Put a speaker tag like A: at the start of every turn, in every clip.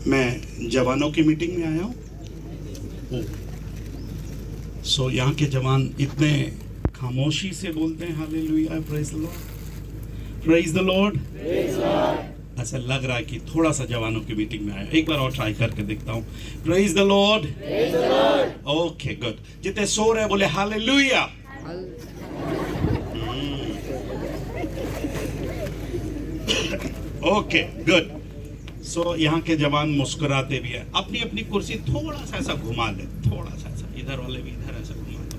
A: मैं जवानों की मीटिंग में आया हूँ। सो यहाँ के जवान इतने खामोशी से बोलते हैं hallelujah, praise the Lord, praise the Lord. ऐसा लग रहा है कि थोड़ा सा जवानों की मीटिंग में आया। एक बार और ट्राई करके देखता हूँ। Praise the Lord. Okay good. जितने सो रहे बोले हालेलुया। Okay good. सो यहाँ के जवान मुस्कुराते भी हैं। अपनी अपनी कुर्सी थोड़ा सा ऐसा घुमा ले, थोड़ा सा ऐसा, इधर वाले भी इधर ऐसा घुमा लो,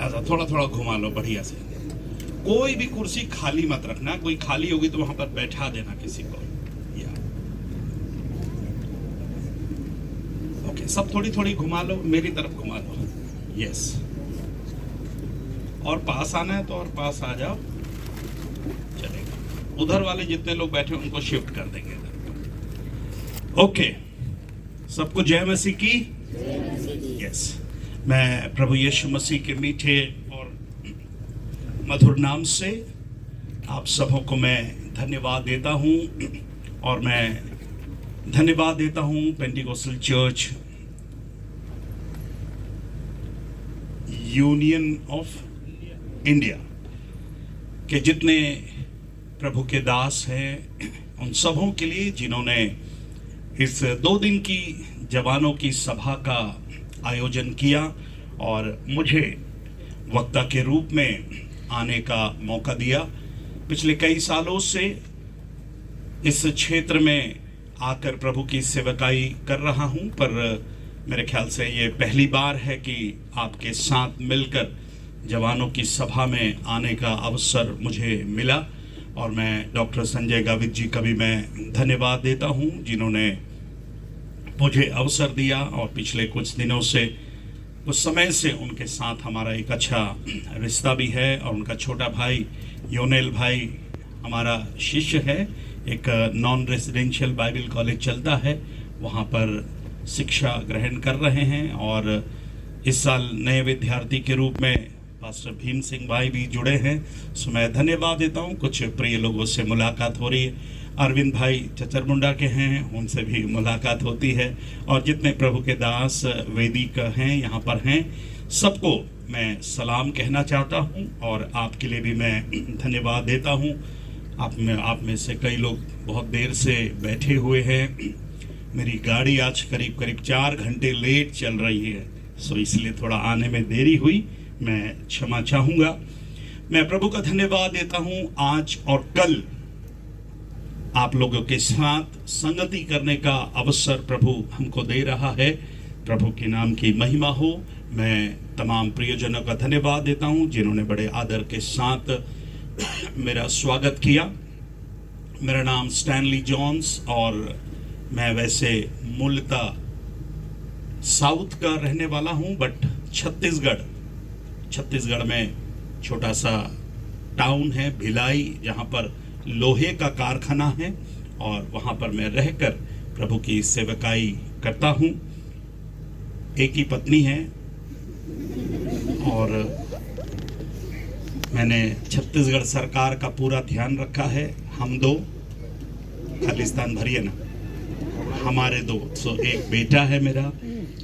A: ऐसा थोड़ा थोड़ा घुमा लो बढ़िया से। कोई भी कुर्सी खाली मत रखना, कोई खाली होगी तो वहां पर बैठा देना किसी को। या ओके, सब थोड़ी थोड़ी घुमा लो, मेरी तरफ घुमा लो। यस, और पास आना है तो और पास आ जाओ, चलेगा। उधर वाले जितने लोग बैठे उनको शिफ्ट कर देंगे इधर। ओके, सबको जय मसीह की। यस, मैं प्रभु यीशु मसीह के मीठे और मधुर नाम से आप सबों को मैं धन्यवाद देता हूं, और मैं धन्यवाद देता हूं Pentecostal church union of India के जितने प्रभु के दास हैं, उन सबों के लिए जिन्होंने इस 2 दिन की जवानों की सभा का आयोजन किया और मुझे वक्ता के रूप में आने का मौका दिया। पिछले कई सालों से इस क्षेत्र में आकर प्रभु की सेवकाई कर रहा हूं, पर मेरे ख्याल से ये पहली बार है कि आपके साथ मिलकर जवानों की सभा में आने का अवसर मुझे मिला। और मैं डॉक्टर संजय गावित जी का भी मैं धन्यवाद देता हूं, जिन्होंने मुझे अवसर दिया। और पिछले कुछ दिनों से, कुछ समय से उनके साथ हमारा एक अच्छा रिश्ता भी है। और उनका छोटा भाई योनेल भाई हमारा शिष्य है, एक नॉन रेजिडेंशियल बाइबल कॉलेज चलता है, वहाँ पर शिक्षा ग्रहण कर रहे हैं। और इस साल नए विद्यार्थी के रूप में पास्टर भीम सिंह भाई भी जुड़े हैं। सो मैं धन्यवाद देता हूँ। कुछ प्रिय लोगों से मुलाकात हो रही है। अरविंद भाई चचरमुंडा के हैं, उनसे भी मुलाकात होती है। और जितने प्रभु के दास वैदिक हैं यहाँ पर हैं, सबको मैं सलाम कहना चाहता हूँ और आपके लिए भी मैं धन्यवाद देता हूँ। आप में से कई लोग बहुत देर से बैठे हुए हैं। मेरी गाड़ी आज करीब 4 घंटे लेट चल रही है, सो इसलिए थोड़ा आने में देरी हुई, मैं क्षमा चाहूँगा। मैं प्रभु का धन्यवाद देता हूँ आज और कल आप लोगों के साथ संगति करने का अवसर प्रभु हमको दे रहा है। प्रभु के नाम की महिमा हो। मैं तमाम प्रियजनों का धन्यवाद देता हूं जिन्होंने बड़े आदर के साथ मेरा स्वागत किया। मेरा नाम स्टैनली जॉन्स और मैं वैसे मूलतः साउथ का रहने वाला हूं, बट छत्तीसगढ़ में छोटा सा टाउन है भिलाई, जहां पर लोहे का कारखाना है और वहां पर मैं रहकर प्रभु की सेवकाई करता हूं। एक ही पत्नी है और मैंने छत्तीसगढ़ सरकार का पूरा ध्यान रखा है। हम 2 खालिस्तान भरिए ना, हमारे 2। सो एक बेटा है मेरा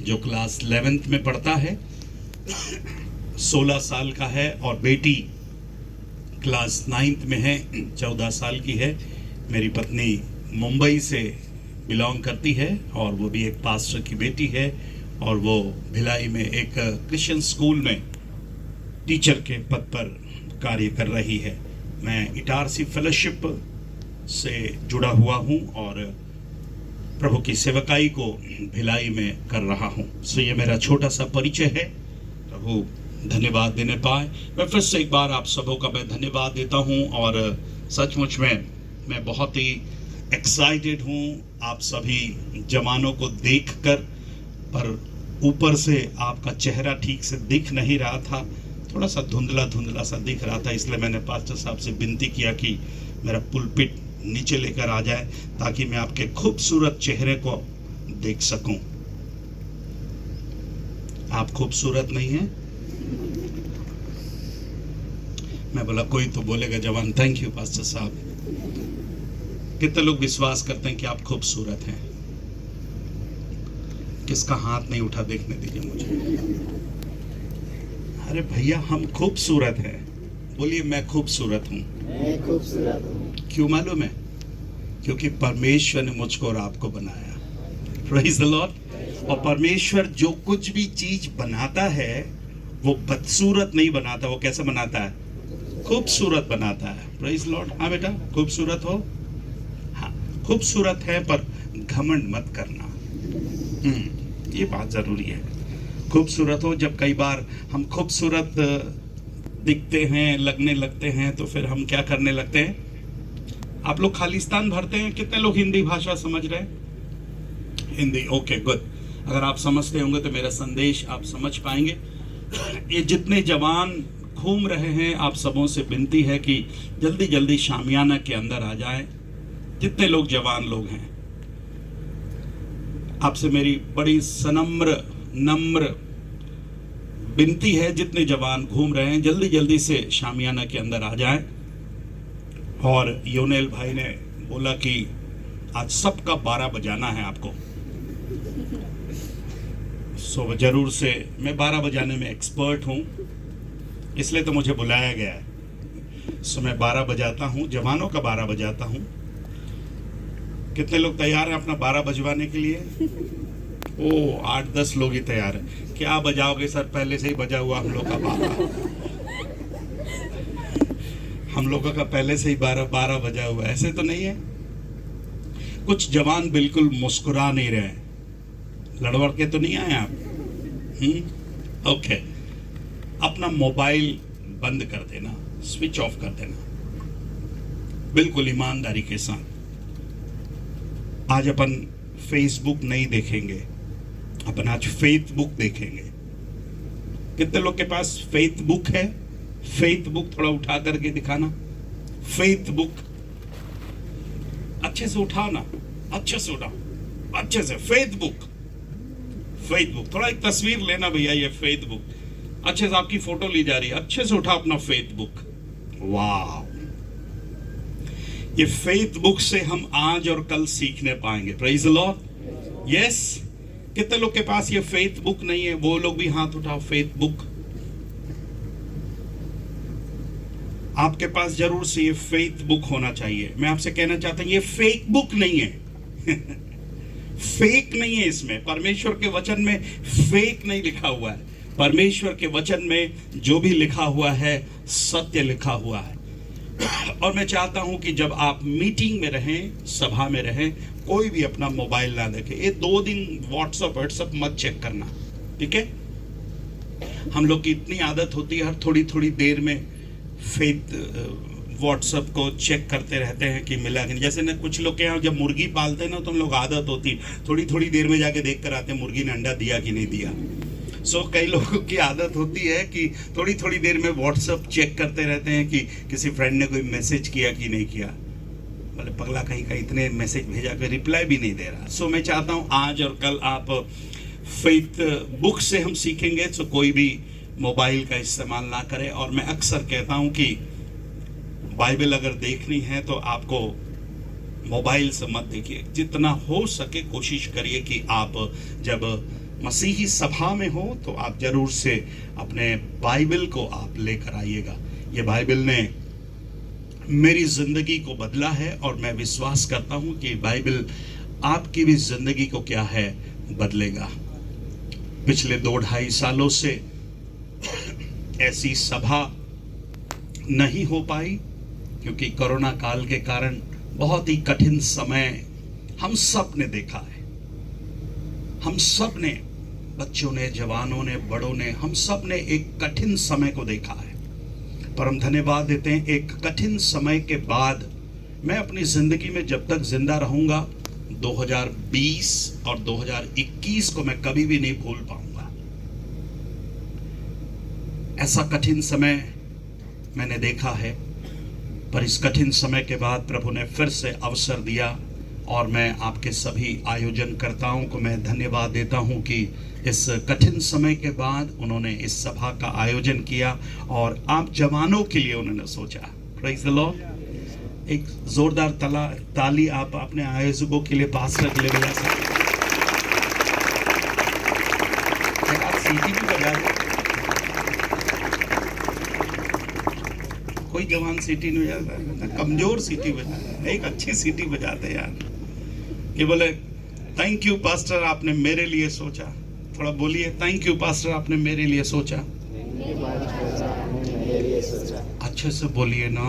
A: जो क्लास 11th में पढ़ता है, 16 साल का है, और बेटी क्लास 9th में है, 14 साल की है। मेरी पत्नी मुंबई से बिलोंग करती है और वो भी एक पास्टर की बेटी है, और वो भिलाई में एक क्रिश्चियन स्कूल में टीचर के पद पर कार्य कर रही है। मैं इटारसी फेलोशिप से जुड़ा हुआ हूँ और प्रभु की सेवकाई को भिलाई में कर रहा हूँ। सो ये मेरा छोटा सा परिचय है। प्रभु धन्यवाद देने पाए। मैं फिर से एक बार आप सबों का मैं धन्यवाद देता हूं और सचमुच में मैं बहुत ही एक्साइटेड हूं आप सभी जवानों को देखकर। पर ऊपर से आपका चेहरा ठीक से दिख नहीं रहा था, थोड़ा सा धुंधला सा दिख रहा था, इसलिए मैंने पास्टर साहब से विनती किया कि मेरा पुलपिट नीचे लेकर आ जाए ताकि मैं आपके खूबसूरत चेहरे को देख सकूं। आप खूबसूरत नहीं हैं? मैं बोला कोई तो बोलेगा जवान, थैंक यू पास्टर साहब। कितने लोग विश्वास करते हैं कि आप खूबसूरत हैं? किसका हाथ नहीं उठा देखने दीजिए मुझे। अरे भैया हम खूबसूरत हैं। बोलिए मैं खूबसूरत हूं।
B: मैं खूबसूरत हूँ।
A: क्यों मालूम है? क्योंकि परमेश्वर ने मुझको और आपको बनाया। Praise the Lord. और परमेश्वर जो कुछ भी चीज बनाता है वो बदसूरत नहीं बनाता, वो कैसा बनाता है? खूबसूरत बनाता है। Praise the Lord. हाँ बेटा, खूबसूरत हो। हाँ, खूबसूरत है पर घमंड मत करना। ये बात जरूरी है। खूबसूरत हो। जब कई बार हम खूबसूरत दिखते हैं, लगने लगते हैं, तो फिर हम क्या करने लगते हैं? आप लोग खालिस्तान भरते हैं। कितने लोग हिंदी भाषा समझ रहे हैं? Hindi, okay good. अगर आप समझते होंगे तो मेरा संदेश आप समझ पाएंगे। ये जितने जवान घूम रहे हैं, आप सबों से विनती है कि जल्दी जल्दी शामियाना के अंदर आ जाएं। जितने लोग जवान लोग हैं, आपसे मेरी बड़ी सनम्र नम्र विनती है, जितने जवान घूम रहे हैं जल्दी जल्दी से शामियाना के अंदर आ जाएं। और योनेल भाई ने बोला कि आज सबका 12 बजाना है आपको। सो जरूर से, मैं 12 बजाने में एक्सपर्ट हूं, इसलिए तो मुझे बुलाया गया है। सो मैं 12 बजाता हूं, जवानों का 12 बजाता हूं। कितने लोग तैयार हैं अपना 12 बजवाने के लिए? ओ 8-10 लोग ही तैयार हैं। क्या बजाओगे सर? पहले से ही बजा हुआ हम लोग का 12। हम लोगों का पहले से ही 12 बजा हुआ। ऐसे तो नहीं है। कुछ जवान बिल्कुल मुस्कुरा नहीं रहे। लड़वड़ के तो नहीं आए आप? ओके। अपना मोबाइल बंद कर देना, स्विच ऑफ कर देना, बिल्कुल ईमानदारी के साथ। आज अपन फेसबुक नहीं देखेंगे, अपन आज फेथ बुक देखेंगे। कितने लोग के पास फेथ बुक है? फेथ बुक थोड़ा उठा करके दिखाना। फेथ बुक अच्छे से उठाओ ना, अच्छे से उठाओ, अच्छे से। Faith book, faith book. थोड़ा एक तस्वीर लेना भैया, ये फेथ बुक अच्छे से आपकी फोटो ली जा रही है। अच्छे से उठाओ अपना फेथ बुक। वाह, ये फेथ बुक से हम आज और कल सीखने पाएंगे। Praise the Lord. यस। कितने लोग के पास ये फेथ बुक नहीं है? वो लोग भी हाथ उठाओ। फेथ बुक आपके पास जरूर से ये फेथ बुक होना चाहिए। मैं आपसे कहना चाहता हूं ये फेक बुक नहीं है। फेक नहीं है। इसमें परमेश्वर के वचन में फेक नहीं लिखा हुआ है। परमेश्वर के वचन में जो भी लिखा हुआ है सत्य लिखा हुआ है। और मैं चाहता हूं कि जब आप मीटिंग में रहें, सभा में रहें, कोई भी अपना मोबाइल ना देखे। ये 2 दिन व्हाट्सएप मत चेक करना, ठीक है? हम लोग की इतनी आदत होती है हर थोड़ी थोड़ी देर में फेथ व्हाट्सएप को चेक करते रहते हैं कि मिला कि नहीं। जैसे ना कुछ लोग के यहाँ जब मुर्गी पालते हैं ना, तो हम लोग आदत होती थोड़ी थोड़ी देर में जाके देख कर आते हैं मुर्गी ने अंडा दिया कि नहीं दिया। कई लोगों की आदत होती है कि थोड़ी थोड़ी देर में व्हाट्सएप चेक करते रहते हैं कि किसी फ्रेंड ने कोई मैसेज किया कि नहीं किया। मतलब पगला कहीं का इतने मैसेज भेजा कर रिप्लाई भी नहीं दे रहा। मैं चाहता हूँ आज और कल आप फेथ बुक से हम सीखेंगे। कोई भी मोबाइल का इस्तेमाल ना करें। और मैं अक्सर कहता हूँ कि बाइबल अगर देखनी है तो आपको मोबाइल से मत देखिए। जितना हो सके कोशिश करिए कि आप जब मसीही सभा में हो तो आप जरूर से अपने बाइबल को आप लेकर आइएगा। ये बाइबल ने मेरी जिंदगी को बदला है और मैं विश्वास करता हूं कि बाइबल आपकी भी जिंदगी को क्या है, बदलेगा। पिछले 2-2.5 सालों से ऐसी सभा नहीं हो पाई क्योंकि कोरोना काल के कारण बहुत ही कठिन समय हम सब ने देखा है। हम सब ने, बच्चों ने, जवानों ने, बड़ों ने, हम सब ने एक कठिन समय को देखा है। पर हम धन्यवाद देते हैं, एक कठिन समय के बाद मैं अपनी जिंदगी में जब तक जिंदा रहूंगा 2020 और 2021 को मैं कभी भी नहीं भूल पाऊंगा। ऐसा कठिन समय मैंने देखा है, पर इस कठिन समय के बाद प्रभु ने फिर से अवसर दिया और मैं आपके सभी आयोजनकर्ताओं को मैं धन्यवाद देता हूं कि इस कठिन समय के बाद उन्होंने इस सभा का आयोजन किया और आप जवानों के लिए उन्होंने सोचा। Praise the Lord. एक जोरदार ताली आप अपने आयोजकों के लिए, पास्टर के लिए बजा सकते हैं। आप सीटी भी बजा दो। कोई जवान सीटी नहीं बजाता, कमजोर सीटी बजाता, एक अच्छी सीटी बजाते यार, कि बोले थैंक यू पास्टर आपने मेरे लिए सोचा। थोड़ा बोलिए, थैंक यू पास्टर आपने मेरे लिए सोचा। अच्छे से बोलिए ना,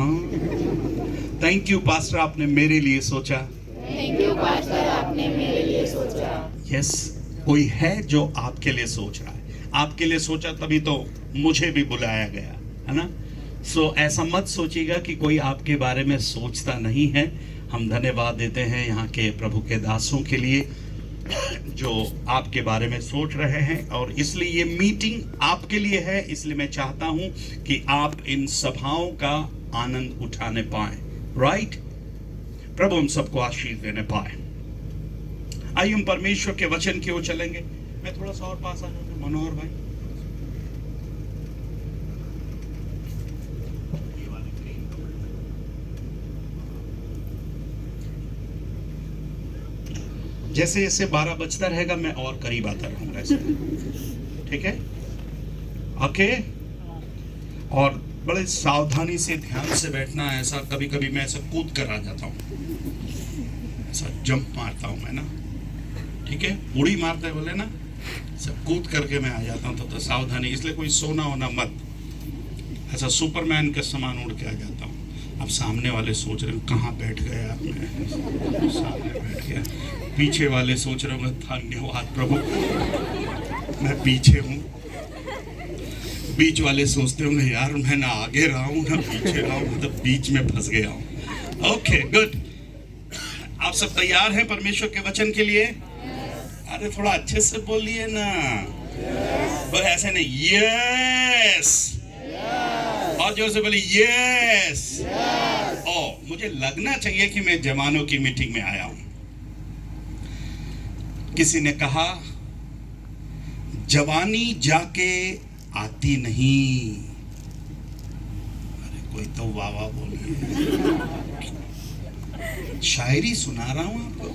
A: थैंक यू पास्टर आपने मेरे लिए सोचा।
B: थैंक यू पास्टर आपने मेरे लिए सोचा।
A: यस, कोई है जो आपके लिए सोच रहा है, आपके लिए सोचा तभी तो मुझे भी बुलाया गया है ना। सो ऐसा मत सोचिएगा कि कोई आपके बारे में सोचता नहीं है। हम धन्यवाद देते हैं यहाँ के प्रभु के दासों के लिए जो आपके बारे में सोच रहे हैं, और इसलिए ये मीटिंग आपके लिए है। इसलिए मैं चाहता हूं कि आप इन सभाओं का आनंद उठाने पाए, राइट। प्रभु हम सबको आशीष देने पाए। आइए हम परमेश्वर के वचन की ओर चलेंगे। मैं थोड़ा सा और पास आ जाऊंगा, मनोहर भाई। जैसे जैसे 12 बजता रहेगा मैं और करीब आता रहूंगा ऐसे, ठीक है, ओके। और बड़े सावधानी से ध्यान से बैठना है। ऐसा कभी कभी मैं ऐसा कूद कर आ जाता हूँ, ऐसा जंप मारता हूँ मैं ना, ठीक है, उड़ी मारते बोले ना, सब कूद करके मैं आ जाता हूँ। तो सावधानी, इसलिए कोई सोना होना मत, ऐसा सुपरमैन के समान उड़ के आ जाता हूँ। अब सामने वाले सोच रहे कहाँ बैठ गए आप, मैं सामने बैठ गया। पीछे वाले सोच रहे होंगे धन्यवाद प्रभु मैं पीछे हूँ। बीच वाले सोचते होंगे यार मैं ना आगे रहा हूँ ना पीछे रहा हूँ, मतलब बीच में फंस गया हूँ। ओके गुड, आप सब तैयार हैं परमेश्वर के वचन के लिए? अरे थोड़ा अच्छे से बोलिए ना, बस ऐसे नहीं, यस, और जोर से बोलिए यस। ओ, मुझे लगना चाहिए कि मैं जवानों की मीटिंग में आया हूं। किसी ने कहा जवानी जाके आती नहीं। अरे कोई तो वाह वाह बोलिए, शायरी सुना रहा हूं आपको,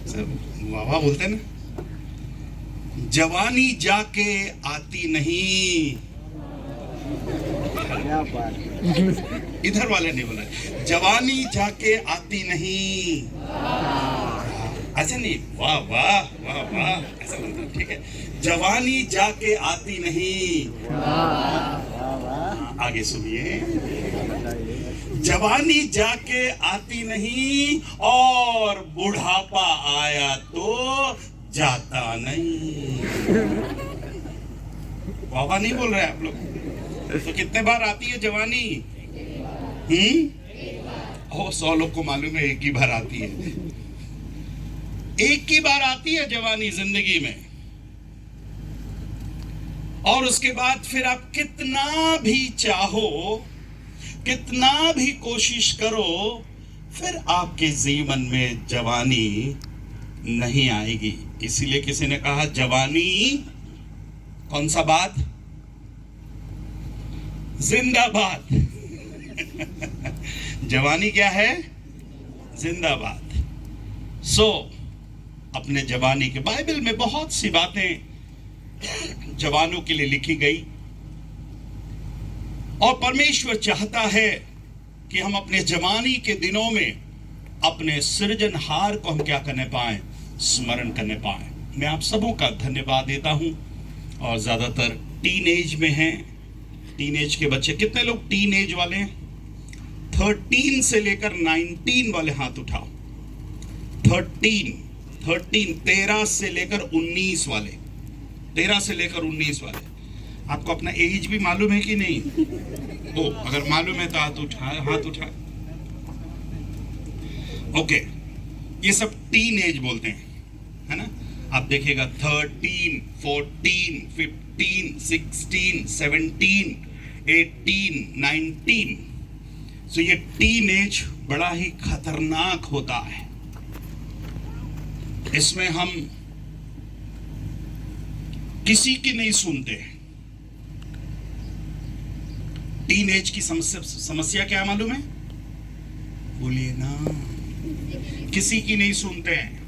A: सब वाह वाह बोलते हैं ना। जवानी जाके आती नहीं, इधर वाले नहीं बोला, जवानी जाके आती नहीं, ऐसा नहीं, वाह वाह वाह वाह ऐसा बोलता, ठीक है। जवानी जाके आती नहीं, आगे सुनिए, जवानी जाके आती नहीं और बुढ़ापा आया तो जाता नहीं। वाह नहीं बोल रहे आप लोग? तो कितने बार आती है जवानी? ओ 100 लोग को मालूम है एक ही बार आती है, एक ही बार आती है जवानी जिंदगी में। और उसके बाद फिर आप कितना भी चाहो, कितना भी कोशिश करो, फिर आपके जीवन में जवानी नहीं आएगी। इसीलिए किसी ने कहा जवानी कौन सा बात? जिंदाबाद। जवानी क्या है? जिंदाबाद। सो अपने जवानी के, बाइबल में बहुत सी बातें जवानों के लिए लिखी गई, और परमेश्वर चाहता है कि हम अपने जवानी के दिनों में अपने सृजनहार को हम क्या करने पाए? स्मरण करने पाए। मैं आप सबों का धन्यवाद देता हूं, और ज्यादातर टीनेज में हैं। टीनेज के बच्चे, कितने लोग टीनेज वाले हैं? 13 से लेकर 19 वाले हाथ उठाओ। 13 से लेकर 19 वाले, 13 से लेकर 19 वाले। आपको अपना एज भी मालूम है कि नहीं? ओ, अगर मालूम है तो हाथ उठा। ओके, ये सब टीनेज बोलते हैं, है ना? आप देखिएगा 13, 14, 15, 16, 17, 18, 19। सो ये टीनेज बड़ा ही खतरनाक होता है। इसमें हम किसी की नहीं सुनते। टीनेज की समस्या क्या मालूम है? बोलिए ना, किसी की नहीं सुनते हैं।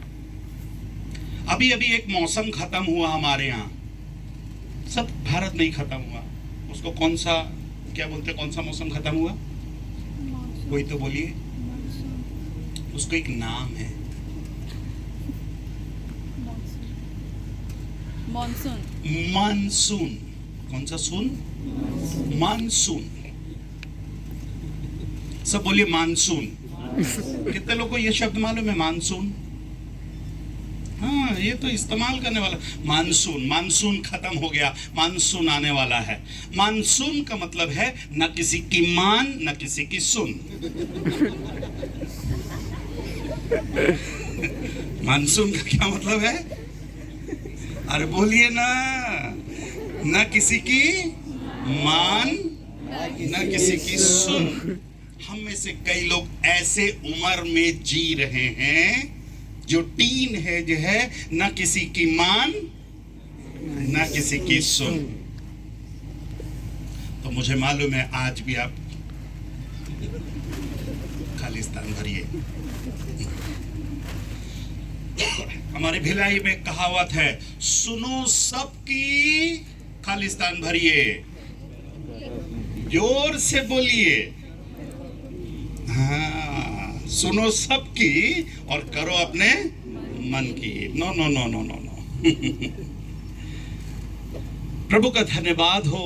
A: अभी अभी एक मौसम खत्म हुआ हमारे यहाँ, सब भारत में ही खत्म हुआ। उसको कौन सा, क्या बोलते हैं, कौन सा मौसम खत्म हुआ? कोई तो बोलिए। उसको एक नाम है,
B: मानसून।
A: मानसून। कौन सा सून? मानसून। सब बोलिए मानसून। कितने लोगों को ये शब्द मालूम है, मानसून? हाँ, ये तो इस्तेमाल करने वाला। मानसून, मानसून खत्म हो गया, मानसून आने वाला है। मानसून का मतलब है न किसी की मान न किसी की सुन। मानसून का क्या मतलब है? अरे बोलिए ना, न किसी की मान न किसी की सुन। हम में से कई लोग ऐसे उम्र में जी रहे हैं जो टीन एज है, न किसी की मान न किसी की सुन। तो मुझे मालूम है आज भी आप खालिस्तान भरिए। हमारे भिलाई में कहावत है, सुनो सबकी खालिस्तान भरिए। जोर से बोलिए। हाँ, सुनो सबकी और करो अपने मन की। No no no no no no. प्रभु का धन्यवाद हो।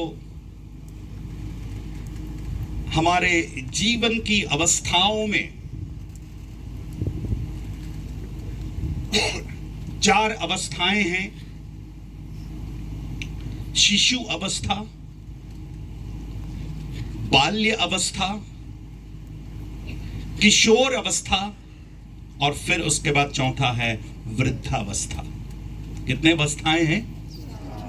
A: हमारे जीवन की अवस्थाओं में 4 अवस्थाएं हैं। शिशु अवस्था, बाल्य अवस्था, किशोर अवस्था और फिर उसके बाद चौथा है वृद्धावस्था। कितने अवस्थाएं हैं?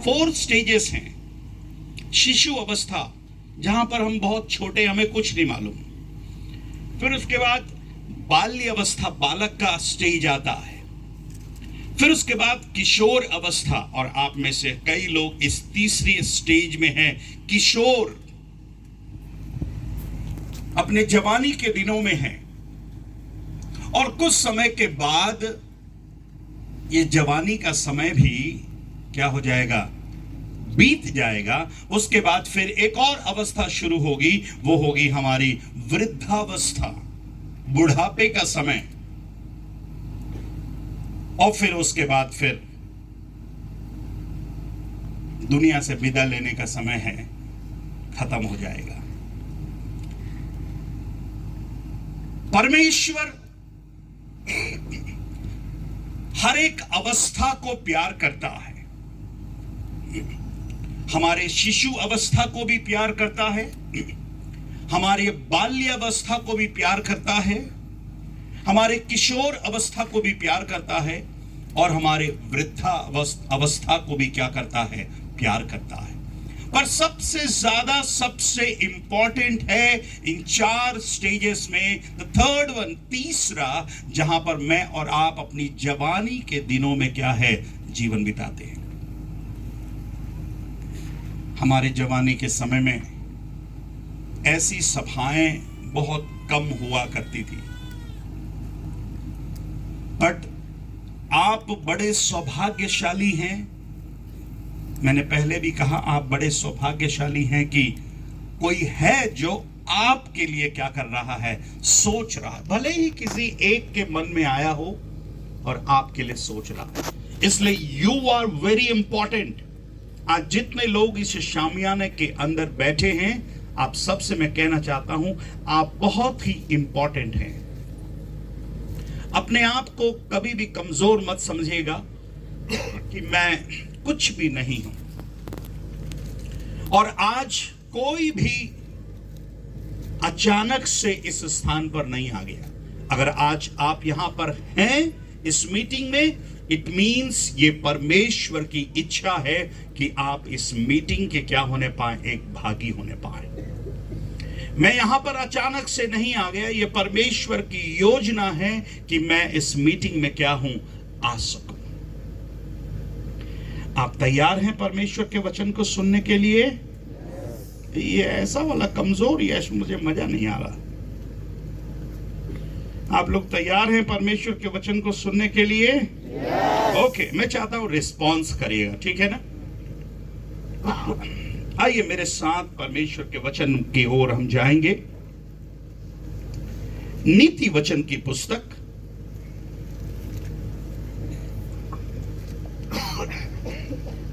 A: 4 स्टेजेस हैं। शिशु अवस्था, जहां पर हम बहुत छोटे, हमें कुछ नहीं मालूम। फिर उसके बाद बाल्य अवस्था, बालक का स्टेज आता है। फिर उसके बाद किशोर अवस्था, और आप में से कई लोग इस तीसरी स्टेज में हैं, किशोर, अपने जवानी के दिनों में हैं। और कुछ समय के बाद ये जवानी का समय भी क्या हो जाएगा? बीत जाएगा। उसके बाद फिर एक और अवस्था शुरू होगी, वो होगी हमारी वृद्धावस्था, बुढ़ापे का समय। और फिर उसके बाद फिर दुनिया से विदा लेने का समय है, खत्म हो जाएगा। परमेश्वर हर एक अवस्था को प्यार करता है। हमारे शिशु अवस्था को भी प्यार करता है, हमारे बाल्य अवस्था को भी प्यार करता है, हमारे किशोर अवस्था को भी प्यार करता है, और हमारे वृद्धा अवस्था को भी क्या करता है? प्यार करता है। पर सबसे ज्यादा, सबसे इंपॉर्टेंट है इन 4 स्टेजेस में द थर्ड वन, तीसरा, जहां पर मैं और आप अपनी जवानी के दिनों में क्या है? जीवन बिताते हैं। हमारे जवानी के समय में ऐसी सभाएं बहुत कम हुआ करती थी, बट आप बड़े सौभाग्यशाली हैं। मैंने पहले भी कहा, आप बड़े सौभाग्यशाली हैं कि कोई है जो आपके लिए क्या कर रहा है? सोच रहा है। भले ही किसी एक के मन में आया हो और आपके लिए सोच रहा है। इसलिए यू आर वेरी इंपॉर्टेंट। आज जितने लोग इस शामियाने के अंदर बैठे हैं, आप सबसे मैं कहना चाहता हूं, आप बहुत ही इंपॉर्टेंट हैं। अपने आप को कभी भी कमजोर मत समझिएगा कि मैं कुछ भी नहीं हूं। और आज कोई भी अचानक से इस स्थान पर नहीं आ गया। अगर आज आप यहां पर हैं इस मीटिंग में, इट मीन्स ये परमेश्वर की इच्छा है कि आप इस मीटिंग के क्या होने पाए? एक भागी होने पाए। मैं यहां पर अचानक से नहीं आ गया। ये परमेश्वर की योजना है कि मैं इस मीटिंग में क्या हूं? आ सकूं। आप तैयार हैं परमेश्वर के वचन को सुनने के लिए? ये ऐसा वाला कमजोर यश मुझे मजा नहीं आ रहा। आप लोग तैयार हैं परमेश्वर के वचन को सुनने के लिए? ओके, मैं चाहता हूं रिस्पॉन्स करिएगा, ठीक है ना? आइए मेरे साथ परमेश्वर के वचन की ओर हम जाएंगे। नीति वचन की पुस्तक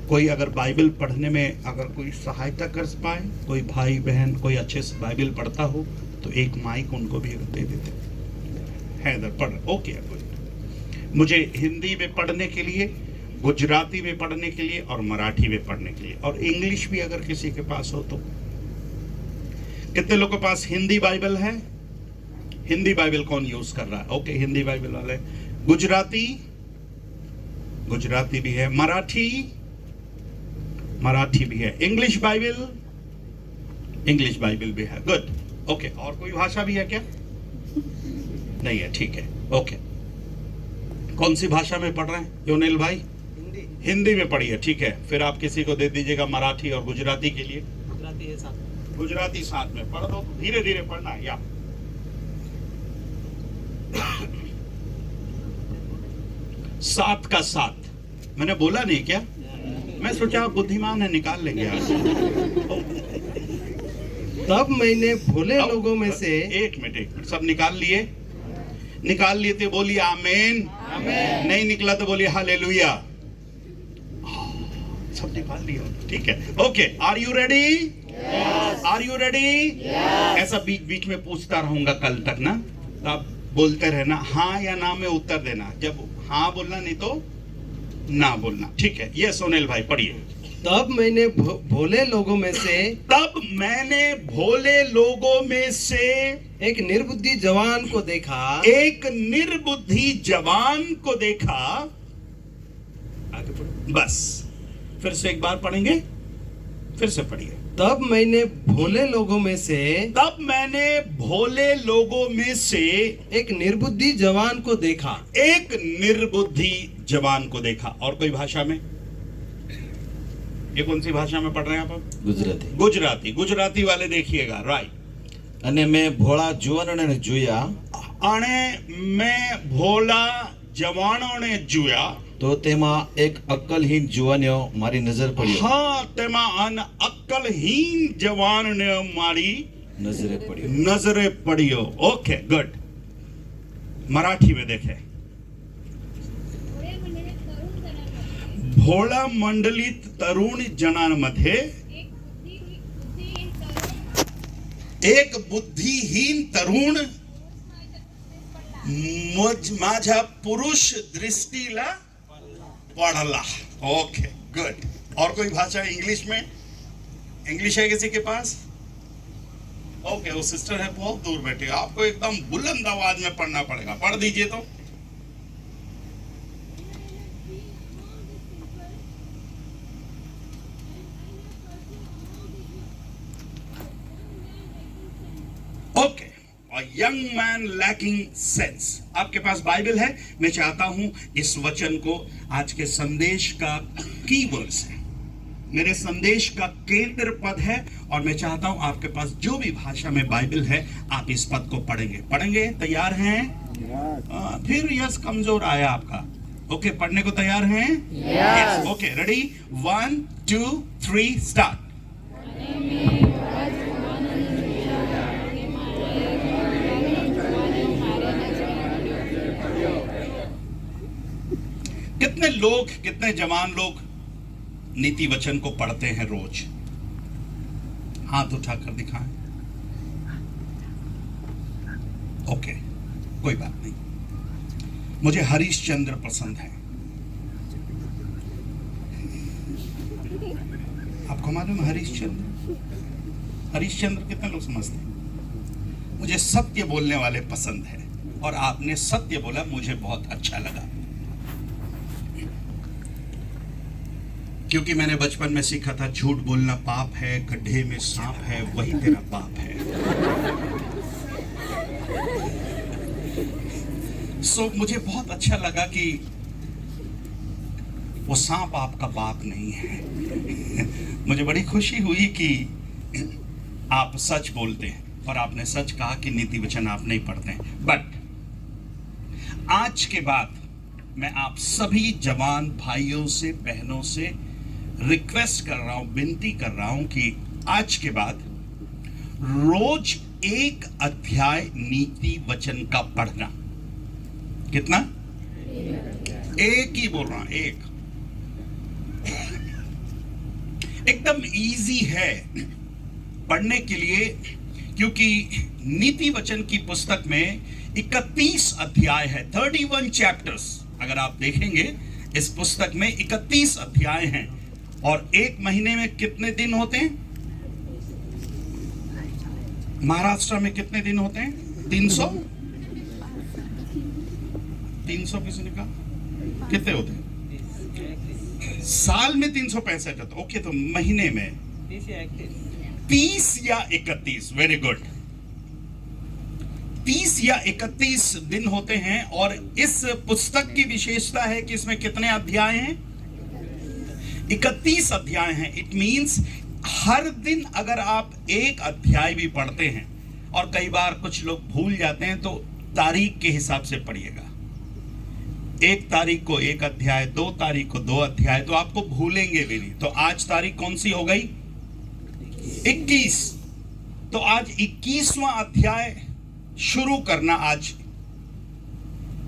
A: कोई अगर बाइबल पढ़ने में अगर कोई सहायता कर पाए, कोई भाई बहन कोई अच्छे से बाइबल पढ़ता हो तो एक माइक उनको भी दे देते हैं इधर पढ़। ओके, मुझे हिंदी में पढ़ने के लिए, गुजराती में पढ़ने के लिए और मराठी में पढ़ने के लिए, और इंग्लिश भी अगर किसी के पास हो तो। कितने लोगों के पास हिंदी बाइबल है? हिंदी बाइबल कौन यूज कर रहा है? ओके, हिंदी बाइबल वाले। गुजराती, गुजराती भी है। मराठी, मराठी भी है। इंग्लिश बाइबल, इंग्लिश बाइबल भी है। Good, okay. और कोई भाषा भी है क्या? नहीं है, ठीक है, ओके। कौन सी भाषा में पढ़ रहे हैं योनेल भाई?
C: हिंदी।
A: हिंदी में पढ़िए, ठीक है। फिर आप किसी को दे दीजिएगा मराठी और गुजराती के लिए।
C: गुजराती है साथ में।
A: गुजराती साथ में पढ़ दो, धीरे धीरे पढ़ना है। या 7 का 7 मैंने बोला नहीं क्या? मैं सोचा आप बुद्धिमान है, निकाल लेंगे आज।
C: तब मैंने भोले लोगों में से
A: एक मिनट, सब निकाल लिए? निकाल लिए तो बोलिए आमीन। नहीं निकला तो बोलिए हालेलुया। सब निकाल लिया, ठीक है, okay. Are you ready? Are you ready? ऐसा बीच बीच में पूछता रहूंगा कल तक ना, तो आप बोलते रहना, हाँ या ना में उत्तर देना। जब हाँ बोलना नहीं तो ना बोलना, ठीक है? ये सोनेल भाई पढ़िए।
C: तब मैंने भोले लोगों में से
A: तब मैंने भोले लोगों में से
C: एक निर्बुद्धि जवान को देखा।
A: एक निर्बुद्धि जवान को देखा। आगे पढ़ो, बस फिर से एक बार पढ़ेंगे, फिर से पढ़िए।
C: तब मैंने भोले लोगों में से
A: तब मैंने भोले लोगों में से
C: एक निर्बुद्धि जवान को देखा।
A: एक निर्बुद्धि जवान को देखा। और कोई भाषा में? ये कौन सी भाषा में पढ़ रहे हैं आप?
D: ગુજરાતી
A: गुजराती। गुजराती वाले देखिएगा, राइट।
D: અને મેં ભોળા જુવાનોને જોયા
A: અને મેં ભોલા જવાનોને જોયા
D: તો તેમાં એક અક્કલહીન જુવાનિયો મારી નજર પડ્યો.
A: हाँ તેમાં અક્કલહીન જવાનને મારી
D: નજરે પડ્યો.
A: नजरे पड़ियो। Okay, good. मराठी में देखे। भोळा मंडलित तरुण जणांमध्ये एक बुद्धिहीन तरुण माझ्या पुरुष दृष्टीला पडला। Okay, good. और कोई भाषा इंग्लिश में? इंग्लिश है किसी के पास? ओके, वो सिस्टर है बहुत दूर बैठी, आपको एकदम बुलंद आवाज में पढ़ना पड़ेगा। पढ़ दीजिए तो। Okay, young man lacking sense. आपके पास बाइबल है? मैं चाहता हूं इस वचन को आज के संदेश का कीवर्ड्स है, मेरे संदेश का केंद्र पद है, और मैं चाहता हूं आपके पास जो भी भाषा में बाइबल है आप इस पद को पढ़ेंगे। पढ़ेंगे? तैयार हैं? फिर यस कमजोर आया आपका। ओके, पढ़ने को तैयार हैं? यस। Okay, ready? 1 2 3 स्टार्ट। कितने लोग, कितने जवान लोग नीति वचन को पढ़ते हैं रोज? हाथ उठाकर दिखाएं। ओके, कोई बात नहीं। मुझे हरिश्चंद्र पसंद है। आपको मालूम है हरिश्चंद्र? हरिश्चंद्र कितने लोग समझते हैं? मुझे सत्य बोलने वाले पसंद है, और आपने सत्य बोला, मुझे बहुत अच्छा लगा, क्योंकि मैंने बचपन में सीखा था झूठ बोलना पाप है, गड्ढे में सांप है, वही तेरा बाप है। सो मुझे बहुत अच्छा लगा कि वो सांप आपका बाप नहीं है। मुझे बड़ी खुशी हुई कि आप सच बोलते हैं, और आपने सच कहा कि नीति वचन आप नहीं पढ़ते हैं। बट आज के बाद मैं आप सभी जवान भाइयों से बहनों से रिक्वेस्ट कर रहा हूं, विनती कर रहा हूं कि आज के बाद रोज एक अध्याय नीति वचन का पढ़ना। कितना? एक ही बोल रहा हूं, एक। एकदम इजी है पढ़ने के लिए, क्योंकि नीति वचन की पुस्तक में 31 अध्याय है, 31 चैप्टर्स। अगर आप देखेंगे इस पुस्तक में 31 अध्याय हैं, और एक महीने में कितने दिन होते हैं? महाराष्ट्र में कितने दिन होते हैं? 300 किसी ने कहा? कितने होते हैं? साल में 365 होते। ओके, तो महीने में 30 या 31। वेरी गुड, 30 या 31 दिन होते हैं। और इस पुस्तक की विशेषता है कि इसमें कितने अध्याय हैं? 31 अध्याय हैं। इट मींस हर दिन अगर आप एक अध्याय भी पढ़ते हैं, और कई बार कुछ लोग भूल जाते हैं, तो तारीख के हिसाब से पढ़िएगा। 1 तारीख को 1 अध्याय, 2 तारीख को 2 अध्याय, तो आपको भूलेंगे भी नहीं। तो आज तारीख कौन सी हो गई? 21। तो आज 21वां अध्याय शुरू करना आज।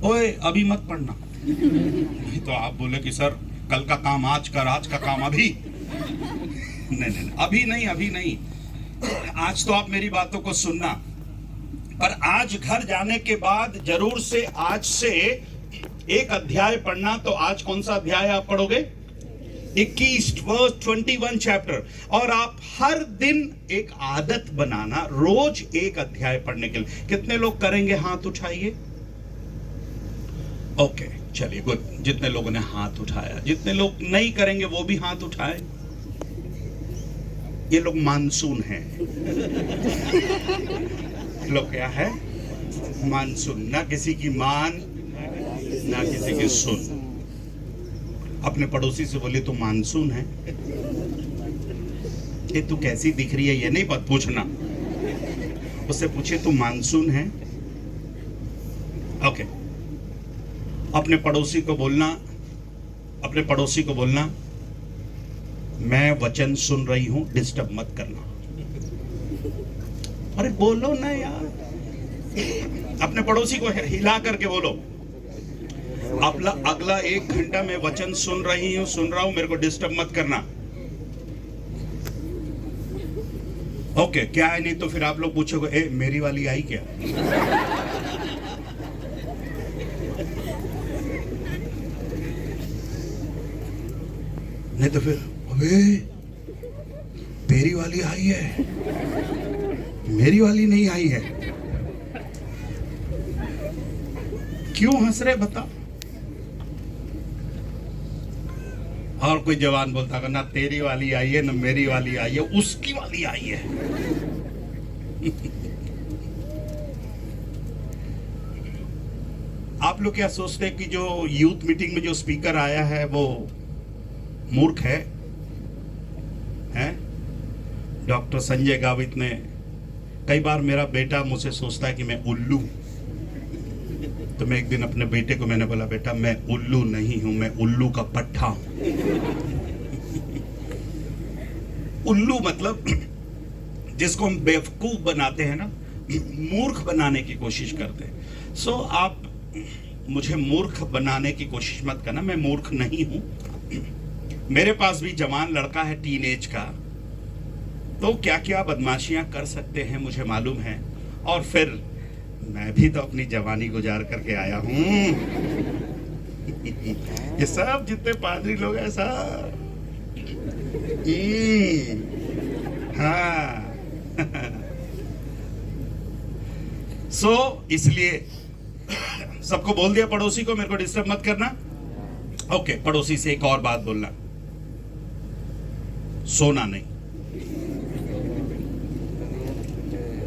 A: ओए, अभी मत पढ़ना, नहीं तो आप बोले कि सर कल का काम आज कर, आज का काम अभी। नहीं, अभी नहीं। आज तो आप मेरी बातों को सुनना, पर आज घर जाने के बाद जरूर से आज से एक अध्याय पढ़ना। तो आज कौन सा अध्याय आप पढ़ोगे? 21 वर्स 21 चैप्टर। और आप हर दिन एक आदत बनाना, रोज एक अध्याय पढ़ने के लिए। कितने लोग करेंगे? हाथ उठाइए। ओके, चलिए गुड। जितने लोगों ने हाथ उठाया, जितने लोग नहीं करेंगे वो भी हाथ उठाए। ये लोग मानसून हैं। लोग क्या है? मानसून। ना किसी की मान, ना किसी की सुन। अपने पड़ोसी से बोले तू मानसून है? ये तू कैसी दिख रही है ये नहीं पता पूछना, उससे पूछे तू मानसून है? ओके। अपने पड़ोसी को बोलना मैं वचन सुन रही हूं, डिस्टर्ब मत करना। अरे बोलो ना यार, अपने पड़ोसी को हिला करके बोलो, अगला 1 घंटा मैं वचन सुन रहा हूं, मेरे को डिस्टर्ब मत करना। ओके, क्या है? नहीं तो फिर आप लोग पूछोगे ए मेरी वाली आई क्या? नहीं तो फिर अबे तेरी वाली आई है, मेरी वाली नहीं आई है। क्यों हंस रहे बता? और कोई जवान बोलता है ना तेरी वाली आई है ना मेरी वाली आई है, उसकी वाली आई है। आप लोग क्या सोचते हैं कि जो यूथ मीटिंग में जो स्पीकर आया है वो मूर्ख है? डॉक्टर संजय गावित ने, कई बार मेरा बेटा मुझसे सोचता है कि मैं उल्लू। तो मैं एक दिन अपने बेटे को मैंने बोला बेटा मैं उल्लू नहीं हूं, मैं उल्लू का पट्टा हूं। उल्लू मतलब जिसको हम बेवकूफ बनाते हैं ना, मूर्ख बनाने की कोशिश करते हैं। सो आप मुझे मूर्ख बनाने की कोशिश मत करना, मैं मूर्ख नहीं हूं। मेरे पास भी जवान लड़का है, टीनेज का, तो क्या क्या बदमाशियां कर सकते हैं मुझे मालूम है। और फिर मैं भी तो अपनी जवानी गुजार करके आया हूं। ये सब जितने पादरी लोग हैं सब, हाँ। सो इसलिए सबको बोल दिया, पड़ोसी को मेरे को डिस्टर्ब मत करना। ओके, पड़ोसी से एक और बात बोलना, सोना नहीं।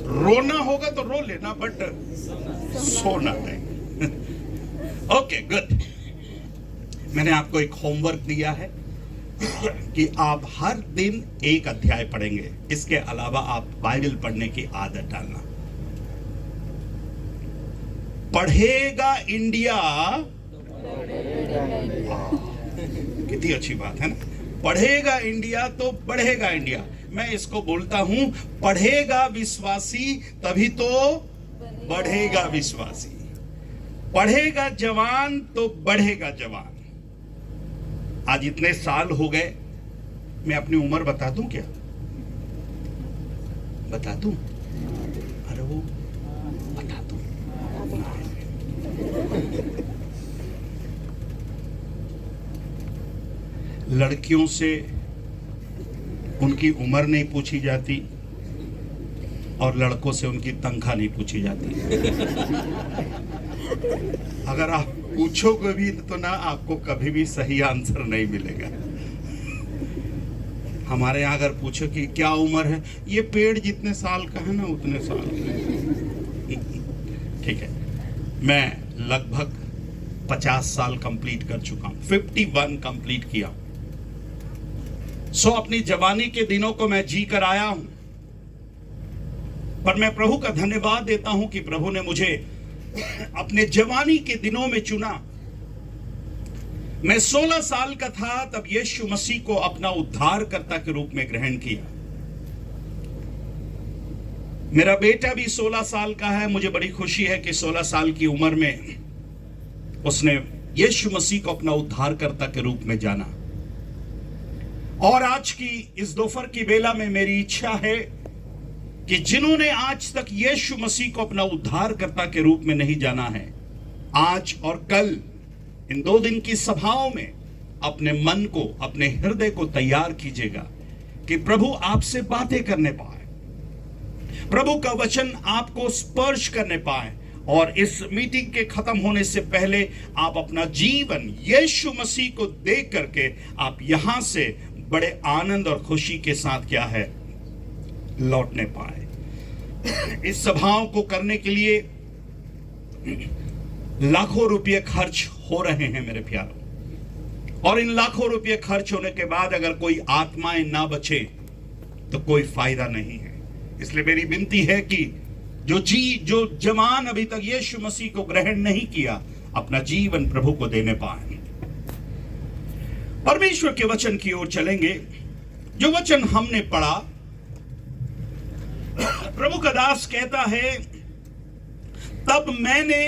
A: रोना होगा तो रो लेना, बट सोना नहीं। Okay good. मैंने आपको एक होमवर्क दिया है कि आप हर दिन एक अध्याय पढ़ेंगे। इसके अलावा आप बाइबल पढ़ने की आदत डालना। बढ़ेगा इंडिया। कितनी अच्छी बात है ना, पढ़ेगा इंडिया तो बढ़ेगा इंडिया। मैं इसको बोलता हूं, पढ़ेगा विश्वासी तभी तो बढ़ेगा विश्वासी, पढ़ेगा जवान तो बढ़ेगा जवान। आज इतने साल हो गए, मैं अपनी उम्र बता दूं क्या? बता दूं? अरे वो बता दूं। लड़कियों से उनकी उम्र नहीं पूछी जाती और लड़कों से उनकी तनख्वाह नहीं पूछी जाती। अगर आप पूछोगे भी तो ना, आपको कभी भी सही आंसर नहीं मिलेगा। हमारे यहाँ अगर पूछो कि क्या उम्र है, ये पेड़ जितने साल का है ना उतने साल का। ठीक है, मैं लगभग 50 साल कंप्लीट कर चुका हूं, 51 कंप्लीट किया। अपनी जवानी के दिनों को मैं जी कर आया हूं, पर मैं प्रभु का धन्यवाद देता हूं कि प्रभु ने मुझे अपने जवानी के दिनों में चुना। मैं 16 साल का था तब यीशु मसीह को अपना उद्धारकर्ता के रूप में ग्रहण किया। मेरा बेटा भी 16 साल का है। मुझे बड़ी खुशी है कि 16 साल की उम्र में उसने यीशु मसीह को अपना उद्धारकर्ता के रूप में जाना। और आज की इस दोपहर की बेला में मेरी इच्छा है कि जिन्होंने आज तक यीशु मसीह को अपना उद्धारकर्ता के रूप में नहीं जाना है, आज और कल इन 2 दिन की सभाओं में अपने मन को, अपने हृदय को तैयार कीजिएगा कि प्रभु आपसे बातें करने पाए, प्रभु का वचन आपको स्पर्श करने पाए, और इस मीटिंग के खत्म होने से पहले आप अपना जीवन यीशु मसीह को देख करके आप यहां से बड़े आनंद और खुशी के साथ क्या है लौटने पाए। इस सभाओं को करने के लिए लाखों रुपए खर्च हो रहे हैं मेरे प्यारों, और इन लाखों रुपए खर्च होने के बाद अगर कोई आत्माएं ना बचे तो कोई फायदा नहीं है। इसलिए मेरी विनती है कि जो जवान अभी तक यीशु मसीह को ग्रहण नहीं किया, अपना जीवन प्रभु को देने पाए। परमेश्वर के वचन की ओर चलेंगे। जो वचन हमने पढ़ा, प्रभु का दास कहता है, तब मैंने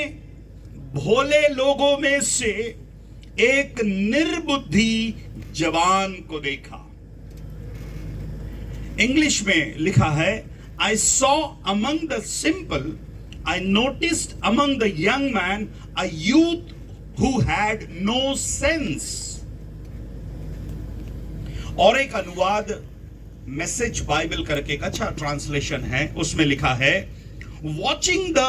A: भोले लोगों में से एक निर्बुद्धि जवान को देखा। इंग्लिश में लिखा है, I saw among the simple, I noticed among the young man a youth who had no sense। और एक अनुवाद मैसेज बाइबल करके एक अच्छा ट्रांसलेशन है, उसमें लिखा है, watching the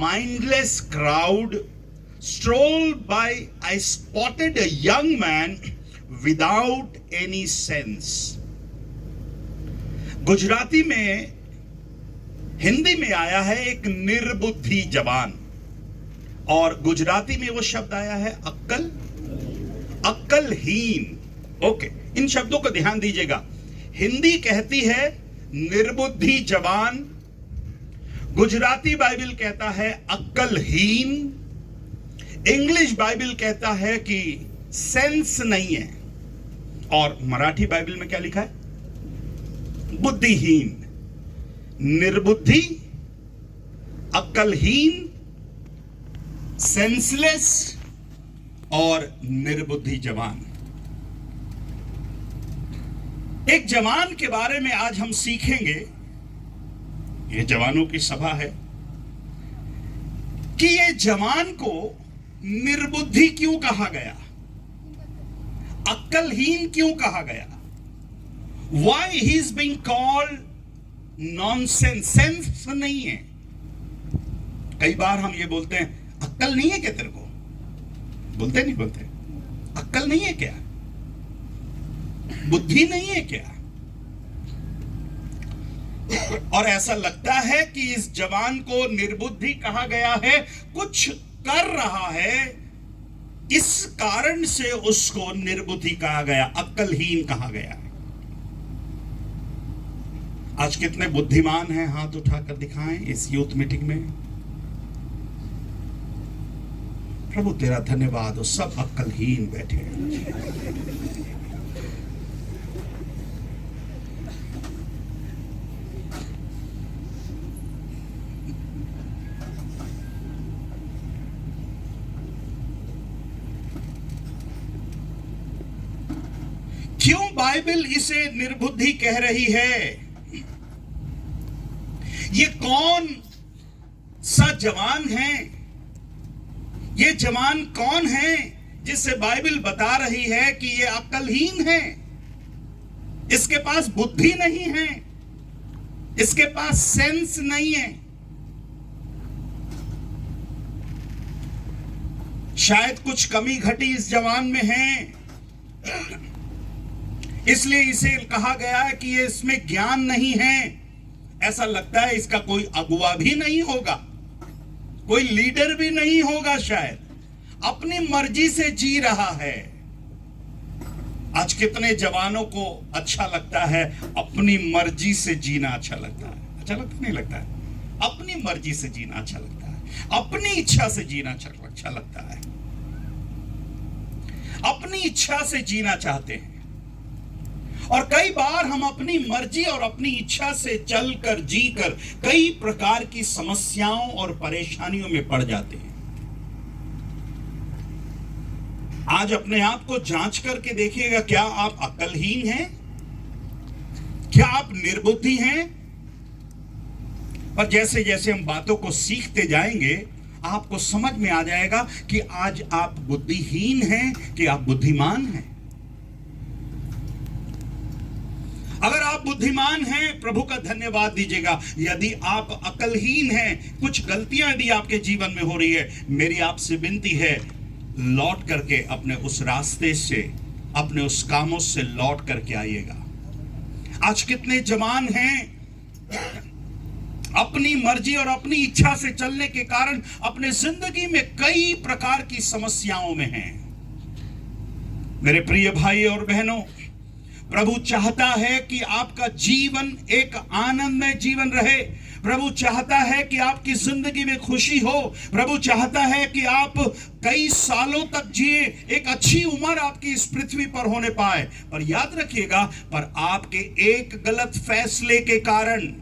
A: mindless crowd stroll by, I spotted a young man without any sense। Gujarati में, हिंदी में आया है एक निर्बुद्धि जवान, और गुजराती में वो शब्द आया है अक्कलहीन। ओके, इन शब्दों को ध्यान दीजिएगा। हिंदी कहती है निर्बुद्धि जवान, गुजराती बाइबल कहता है अक्कलहीन, इंग्लिश बाइबल कहता है कि सेंस नहीं है, और मराठी बाइबल में क्या लिखा है? बुद्धिहीन। निर्बुद्धि, अक्कलहीन, सेंसलेस और निर्बुद्धि जवान। एक जवान के बारे में आज हम सीखेंगे, ये जवानों की सभा है, कि ये जवान को निर्बुद्धि क्यों कहा गया, अक्कलहीन क्यों कहा गया। Why he is being called nonsense? Sense नहीं है। कई बार हम ये बोलते हैं, अक्कल नहीं है क्या तेरे को? बोलते नहीं बोलते? अक्कल नहीं है क्या? बुद्धि नहीं है क्या? और ऐसा लगता है कि इस जवान को निर्बुद्धि कहा गया है, कुछ कर रहा है, इस कारण से उसको निर्बुद्धि कहा गया, अक्कलहीन कहा गया। आज कितने बुद्धिमान हैं, हाथ उठाकर दिखाएं इस यूथ मीटिंग में। प्रभु तेरा धन्यवाद, वो सब अक्लहीन बैठे हैं। क्यों बाइबल इसे निर्बुद्धि कह रही है? ये कौन सा जवान है? ये जवान कौन है जिससे बाइबल बता रही है कि ये अक्लहीन है, इसके पास बुद्धि नहीं है, इसके पास सेंस नहीं है? शायद कुछ कमी घटी इस जवान में है, इसलिए इसे कहा गया है कि ये इसमें ज्ञान नहीं है। ऐसा लगता है इसका कोई अगुवा भी नहीं होगा, कोई लीडर भी नहीं होगा, शायद अपनी मर्जी से जी रहा है। आज कितने जवानों को अच्छा लगता है अपनी मर्जी से जीना अच्छा लगता है? अच्छा लगता नहीं लगता है? अपनी मर्जी से जीना अच्छा लगता है, अपनी इच्छा से जीना अच्छा लगता है, अपनी इच्छा से जीना चाहते हैं। और कई बार हम अपनी मर्जी और अपनी इच्छा से चलकर जीकर कई प्रकार की समस्याओं और परेशानियों में पड़ जाते हैं। आज अपने आप को जांच करके देखिएगा, क्या आप अक्लहीन हैं? क्या आप निर्बुद्धि हैं? पर जैसे जैसे हम बातों को सीखते जाएंगे, आपको समझ में आ जाएगा कि आज आप बुद्धिहीन हैं कि आप बुद्धिमान हैं। अगर आप बुद्धिमान हैं, प्रभु का धन्यवाद दीजिएगा। यदि आप अक्लहीन हैं, कुछ गलतियां यदि आपके जीवन में हो रही है, मेरी आपसे विनती है, लौट करके अपने उस रास्ते से, अपने उस कामों से लौट करके आइएगा। आज कितने जवान हैं अपनी मर्जी और अपनी इच्छा से चलने के कारण अपने जिंदगी में कई प्रकार की समस्याओं में हैं। मेरे प्रिय भाई और बहनों, प्रभु चाहता है कि आपका जीवन एक आनंदमय जीवन रहे। प्रभु चाहता है कि आपकी जिंदगी में खुशी हो। प्रभु चाहता है कि आप कई सालों तक जिए, एक अच्छी उम्र आपकी इस पृथ्वी पर होने पाए। पर याद रखिएगा, पर आपके एक गलत फैसले के कारण,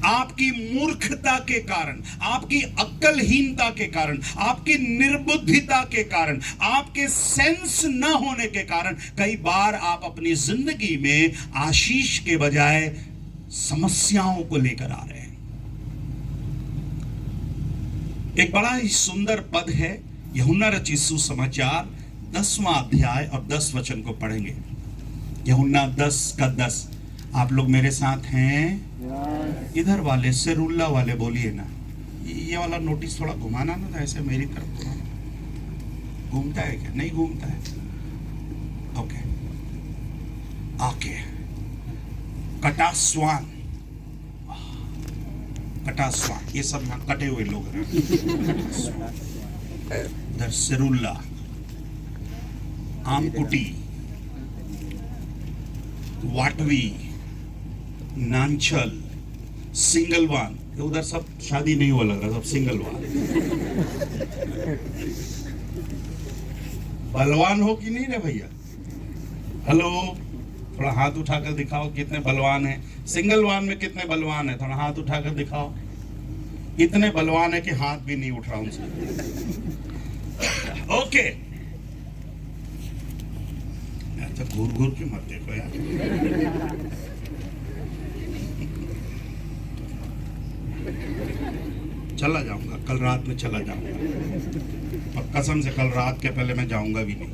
A: आपकी मूर्खता के कारण, आपकी अक्लहीनता के कारण, आपकी निर्बुद्धिता के कारण, आपके सेंस न होने के कारण कई बार आप अपनी जिंदगी में आशीष के बजाय समस्याओं को लेकर आ रहे हैं। एक बड़ा ही सुंदर पद है, यूहन्ना रचित सुसमाचार 10वां अध्याय और 10 वचन को पढ़ेंगे। यूहन्ना 10 का 10। आप लोग मेरे साथ हैं? इधर वाले सेरुल्ला वाले बोलिए ना। ये वाला नोटिस थोड़ा घुमाना ना था, ऐसे मेरी तरफ घुमाना। घूमता है क्या? नहीं घूमता है। Okay okay. कटास्वान, कटास्वान, ये सब यहाँ कटे हुए लोग हैं। इधर सेरुल्ला, आमकुटी, वाटवी, नांचल, सिंगलवान। उधर सब शादी नहीं हुआ लग रहा, सब सिंगलवान। बलवान हो कि नहीं रे भैया? हेलो, थोड़ा हाथ उठाकर दिखाओ कितने बलवान हैं। सिंगलवान में कितने बलवान हैं? थोड़ा हाथ उठाकर दिखाओ। इतने बलवान है कि हाथ भी नहीं उठ रहा उनसे। ओके, तो घूर घूर क्यों मत देखो यार। चला जाऊंगा, कल रात में चला जाऊंगा, और कसम से कल रात के पहले मैं जाऊंगा भी नहीं।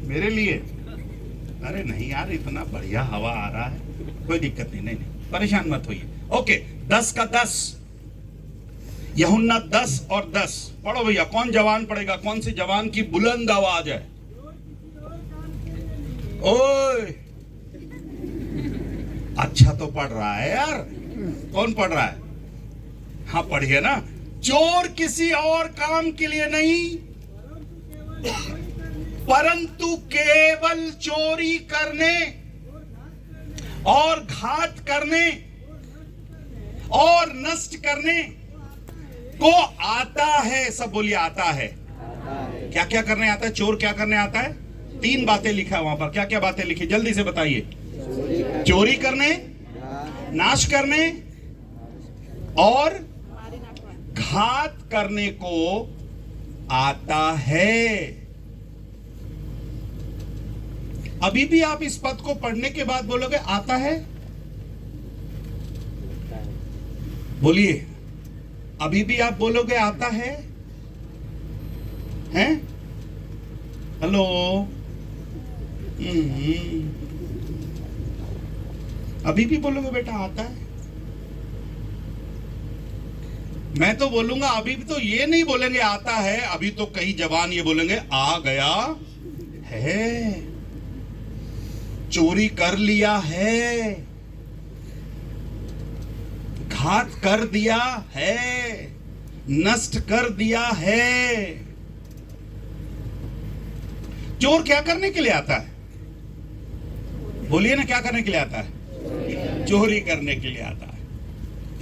A: मेरे लिए, अरे नहीं यार, इतना बढ़िया हवा आ रहा है, कोई दिक्कत नहीं। नहीं नहीं, परेशान मत होइए। ओके, 10 का 10, यूहन्ना 10 और 10 पढ़ो भैया। कौन जवान पढ़ेगा? कौन सी जवान की बुलंद आवाज है? ओए, अच्छा तो पढ़ रहा है यार। कौन पढ़ रहा है? हाँ पढ़िए ना। चोर किसी और काम के लिए नहीं, परंतु केवल चोरी करने और घात करने और नष्ट करने को आता है। सब बोलिए आता है। क्या क्या करने आता है? चोर क्या करने आता है? 3 बातें लिखा है वहां पर। क्या क्या बातें लिखी? जल्दी से बताइए। चोरी करने, नाश करने और घात करने को आता है। अभी भी आप इस पद को पढ़ने के बाद बोलोगे आता है? बोलिए, अभी भी आप बोलोगे आता है? हैं? हेलो? अभी भी बोलोगे बेटा आता है? मैं तो बोलूंगा अभी भी तो ये नहीं बोलेंगे आता है, अभी तो कई जवान ये बोलेंगे आ गया है, चोरी कर लिया है, घात कर दिया है, नष्ट कर दिया है। चोर क्या करने के लिए आता है? बोलिए ना, क्या करने के लिए आता है? चोरी करने के लिए आता है।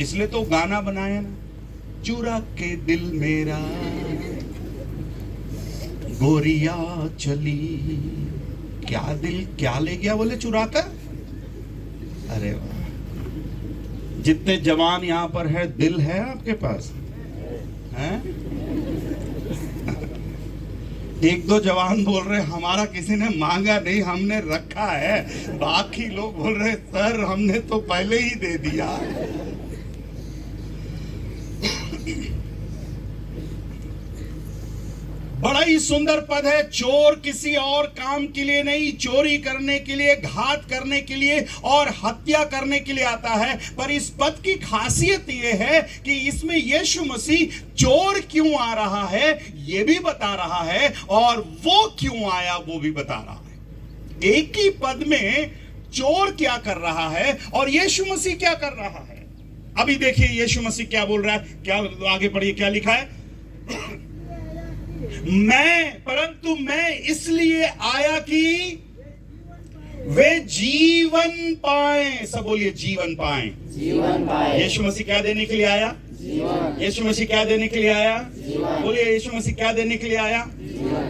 A: इसलिए तो गाना बनाया ना, चुरा के दिल मेरा गोरिया चली, क्या दिल क्या ले गया बोले चुरा कर। अरे वाह, जितने जवान यहां पर है, दिल है आपके पास? हैं? 1-2 जवान बोल रहे हमारा किसी ने मांगा नहीं, हमने रखा है। बाकी लोग बोल रहे सर हमने तो पहले ही दे दिया। बड़ा ही सुंदर पद है। चोर किसी और काम के लिए नहीं, चोरी करने के लिए, घात करने के लिए और हत्या करने के लिए आता है। पर इस पद की खासियत यह है कि इसमें यीशु मसीह चोर क्यों आ रहा है यह भी बता रहा है, और वो क्यों आया वो भी बता रहा है। एक ही पद में चोर क्या कर रहा है और यीशु मसीह क्या कर रहा है। अभी देखिए यीशु मसीह क्या बोल रहा है। क्या आगे पढ़िए, क्या लिखा है? परंतु मैं इसलिए आया कि वे जीवन पाएं। सब बोलिए जीवन पाएं।
B: जीवन पाए।
A: यीशु मसीह क्या देने के लिए आया?
B: जीवन।
A: यीशु मसीह क्या देने के लिए आया? बोलिए, यीशु मसीह क्या देने के लिए आया?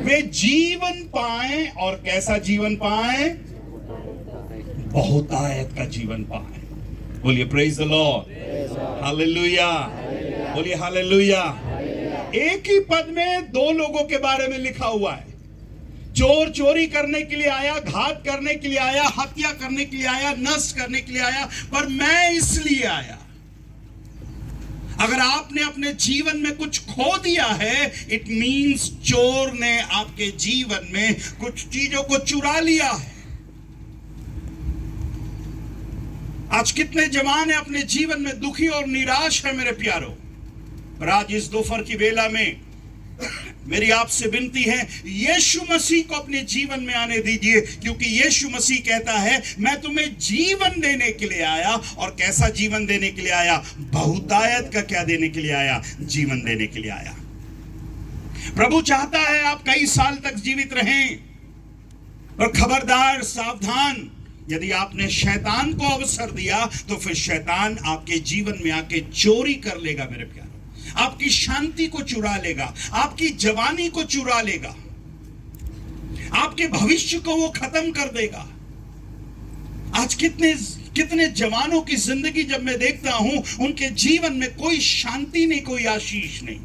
A: वे जीवन पाएं। और कैसा जीवन पाएं? बहुतायत का जीवन पाएं। बोलिए प्रेज द लॉर्ड, हालेलुया। बोलिए हालेलुया। एक ही पद में 2 लोगों के बारे में लिखा हुआ है। चोर चोरी करने के लिए आया, घात करने के लिए आया, हत्या करने के लिए आया, नष्ट करने के लिए आया, पर मैं इसलिए आया। अगर आपने अपने जीवन में कुछ खो दिया है, इट मींस चोर ने आपके जीवन में कुछ चीजों को चुरा लिया है। आज कितने जवान है अपने जीवन में दुखी और निराश है मेरे प्यारों। पर आज इस दोपहर की बेला में मेरी आपसे विनती है, यीशु मसीह को अपने जीवन में आने दीजिए, क्योंकि यीशु मसीह कहता है मैं तुम्हें जीवन देने के लिए आया। और कैसा जीवन देने के लिए आया? बहुतायत का। क्या देने के लिए आया? जीवन देने के लिए आया। प्रभु चाहता है आप कई साल तक जीवित रहें, और खबरदार, सावधान, यदि आपने शैतान को अवसर दिया तो फिर शैतान आपके जीवन में आके चोरी कर लेगा मेरे प्यारों। आपकी शांति को चुरा लेगा, आपकी जवानी को चुरा लेगा, आपके भविष्य को वो खत्म कर देगा। आज कितने जवानों की जिंदगी जब मैं देखता हूं, उनके जीवन में कोई शांति नहीं, कोई आशीष नहीं।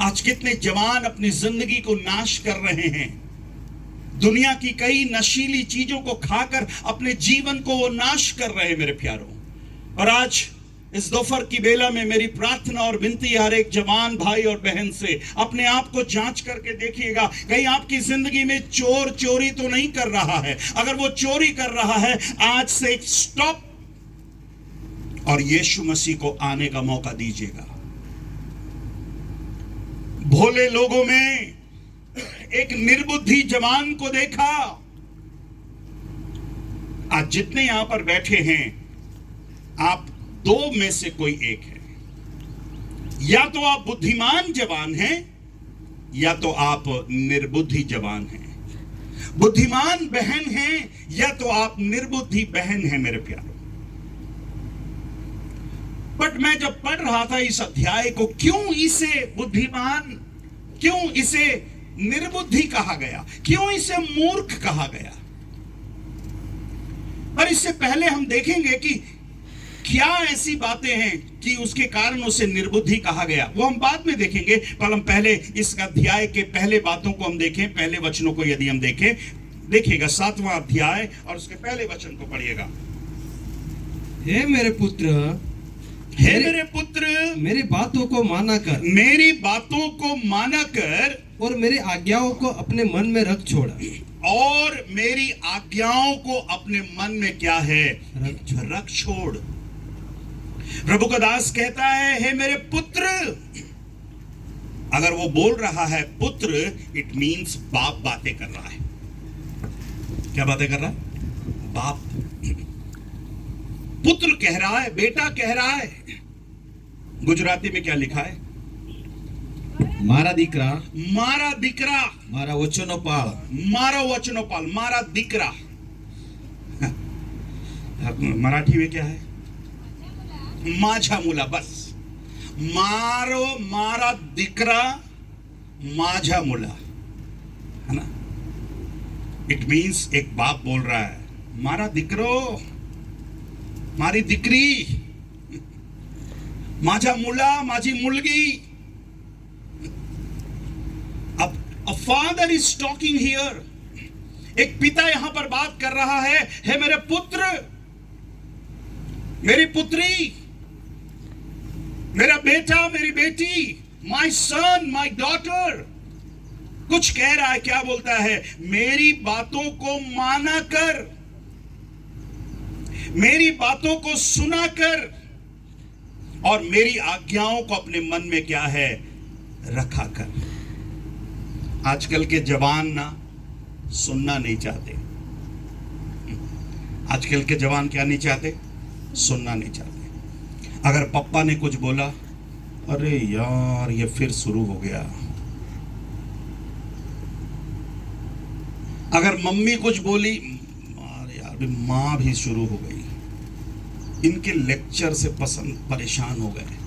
A: आज कितने जवान अपनी जिंदगी को नाश कर रहे हैं, दुनिया की कई नशीली चीजों को खाकर अपने जीवन को वो नाश कर रहे हैं मेरे प्यारों। और आज इस दोपहर की बेला में मेरी प्रार्थना और विनती है हर एक जवान भाई और बहन से, अपने आप को जांच करके देखिएगा, कहीं आपकी जिंदगी में चोर चोरी तो नहीं कर रहा है। अगर वो चोरी कर रहा है, आज से स्टॉप और यीशु मसीह को आने का मौका दीजिएगा। भोले लोगों में एक निर्बुद्धि जवान को देखा। आज जितने यहां पर बैठे हैं, आप 2 में से कोई एक है। या तो आप बुद्धिमान जवान हैं, या तो आप निर्बुद्धि जवान हैं। बुद्धिमान बहन हैं, या तो आप निर्बुद्धि बहन हैं मेरे प्यारों। बट मैं जब पढ़ रहा था इस अध्याय को, क्यों इसे बुद्धिमान, क्यों इसे निर्बुद्धि कहा गया, क्यों इसे मूर्ख कहा गया। पर इससे पहले हम देखेंगे कि क्या ऐसी बातें हैं कि उसके कारण उसे निर्बुद्धि कहा गया, वो हम बाद में देखेंगे। पर हम पहले इस अध्याय के पहले बातों को हम देखें, पहले वचनों को यदि हम देखें, देखिएगा 7वां अध्याय और उसके पहले वचन को पढ़िएगा।
C: हे मेरे पुत्र,
A: हे मेरे पुत्र,
C: मेरी बातों को माना कर,
A: मेरी बातों को माना कर,
C: और मेरी आज्ञाओं को अपने मन में रख छोड़।
A: और मेरी आज्ञाओं को अपने मन में क्या है, रख छोड़। प्रभु का दास कहता है, हे मेरे पुत्र। अगर वो बोल रहा है पुत्र, इट मींस बाप बातें कर रहा है। क्या बातें कर रहा है? बाप। पुत्र कह रहा है, बेटा कह रहा है। गुजराती में क्या लिखा है?
D: मारा दीकरा,
A: मारा दीकरा,
D: मारा वचनो पाल,
A: मारो वचनो पाल, मारा दीकरा। मराठी में क्या है? माझा मुला। बस मारो, मारा दीकरा, माझा मुला, है ना। इट मींस एक बाप बोल रहा है, मारा दीकरो, मारी दीकरी, माझा मुला, माझी मुलगी। अब a father is talking here. एक पिता यहां पर बात कर रहा है, हे मेरे पुत्र, मेरी पुत्री, मेरा बेटा, मेरी बेटी, माई सन, माई डॉटर। कुछ कह रहा है, क्या बोलता है? मेरी बातों को माना कर, मेरी बातों को सुना कर, और मेरी आज्ञाओं को अपने मन में क्या है, रखा कर। आजकल के जवान ना सुनना नहीं चाहते। आजकल के जवान क्या नहीं चाहते? सुनना नहीं चाहते। अगर पप्पा ने कुछ बोला, अरे यार ये फिर शुरू हो गया। अगर मम्मी कुछ बोली, अरे यार मां भी शुरू हो गई। इनके लेक्चर से परेशान हो गए।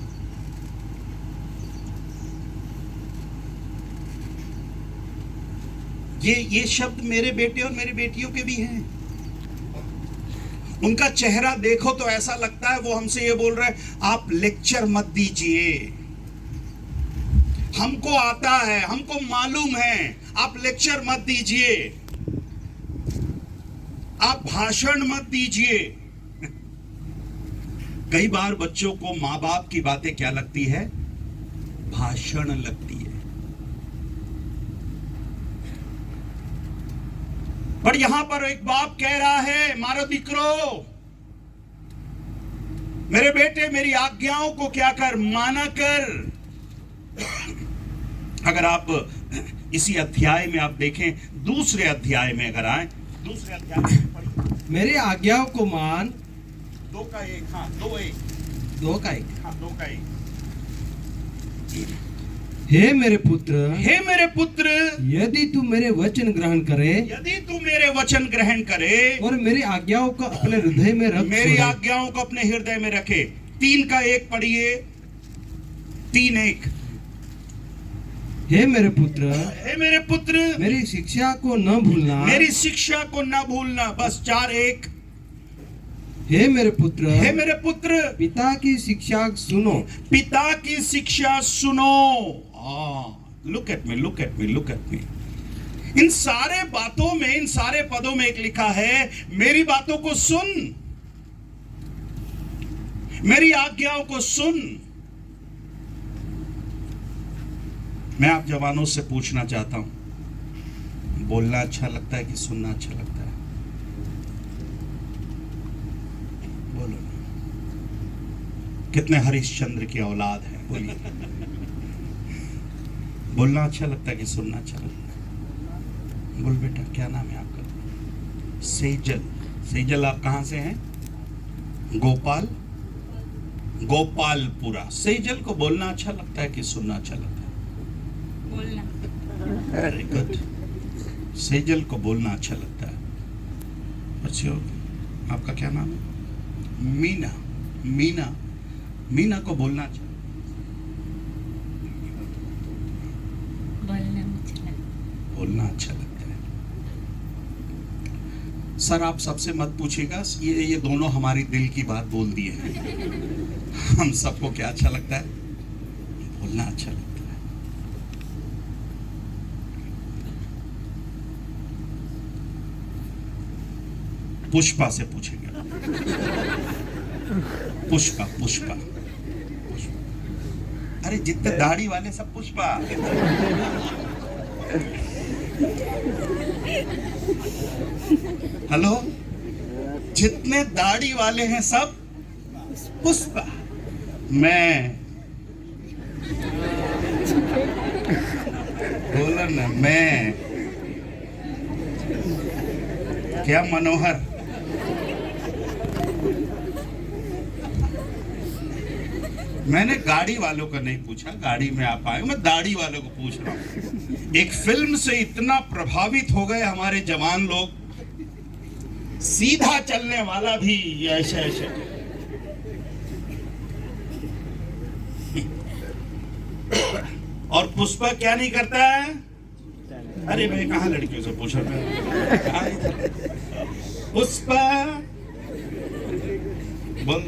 A: ये शब्द मेरे बेटे और मेरी बेटियों के भी हैं। उनका चेहरा देखो तो ऐसा लगता है वो हमसे ये बोल रहे हैं, आप लेक्चर मत दीजिए, हमको आता है, हमको मालूम है, आप लेक्चर मत दीजिए, आप भाषण मत दीजिए। कई बार बच्चों को माँ बाप की बातें क्या लगती है? भाषण लगती है। पर यहां पर एक बाप कह रहा है, मारो दीकरो, मेरे बेटे, मेरी आज्ञाओं को क्या कर, माना कर। अगर आप इसी अध्याय में आप देखें, दूसरे अध्याय में अगर आए, दूसरे अध्याय में पढ़िए,
C: मेरी आज्ञाओं को मान।
A: 2 का 1, हाँ 2:1,
C: 2 का 1।
A: हाँ 2 का 1।
C: हे मेरे पुत्र,
A: हे मेरे पुत्र,
C: यदि तू मेरे वचन ग्रहण करे,
A: यदि तू मेरे वचन ग्रहण करे,
C: और मेरी आज्ञाओं को अपने हृदय में रख,
A: मेरी आज्ञाओं को अपने हृदय में रखे। 3 का 1 पढ़िए, 3:1।
C: हे मेरे पुत्र,
A: हे मेरे पुत्र,
C: मेरी शिक्षा को न भूलना,
A: मेरी शिक्षा को न भूलना। बस 4:1।
C: हे मेरे पुत्र,
A: हे मेरे पुत्र,
C: पिता की शिक्षा सुनो,
A: पिता की शिक्षा सुनो। Look at me, look at me, look at me. इन सारे बातों में, इन सारे पदों में एक लिखा है, मेरी बातों को सुन, मेरी आज्ञाओं को सुन। मैं आप जवानों से पूछना चाहता हूं, बोलना अच्छा लगता है कि सुनना अच्छा लगता है? बोलो ना। कितने हरिश्चंद्र की औलाद है? बोलिए। बोलना अच्छा लगता है कि सुनना अच्छा लगता है? बोल बेटा, क्या नाम है आपका? सेजल। सेजल, आप कहां से हैं? गोपाल, गोपालपुरा। सेजल को बोलना अच्छा लगता है कि सुनना अच्छा लगता है? बोलना। Very good. सेजल को बोलना अच्छा लगता है। बच्चों, आपका क्या नाम है? मीना। मीना, मीना को बोलना चाहिए। बोलना अच्छा लगता है। सर आप सबसे मत पूछिएगा, ये दोनों हमारी दिल की बात बोल दिए हैं। हम सबको क्या अच्छा लगता है? बोलना अच्छा लगता है। पुष्पा से पूछेंगे। पुष्पा पुष्पा पुष्पा, अरे जितने दाढ़ी वाले सब पुष्पा। हेलो, जितने दाढ़ी वाले हैं सब पुष्पा। मैं बोलो ना, मैं क्या मनोहर। मैंने गाड़ी वालों का नहीं पूछा, गाड़ी में आप आए, मैं दाढ़ी वालों को पूछ रहा हूं। एक फिल्म से इतना प्रभावित हो गए हमारे जवान लोग, सीधा चलने वाला भी ऐसे ऐसे। और पुष्पा क्या नहीं करता है? अरे मैं कहा लड़कियों से पूछ रहा हूं। पुष्पा बोल,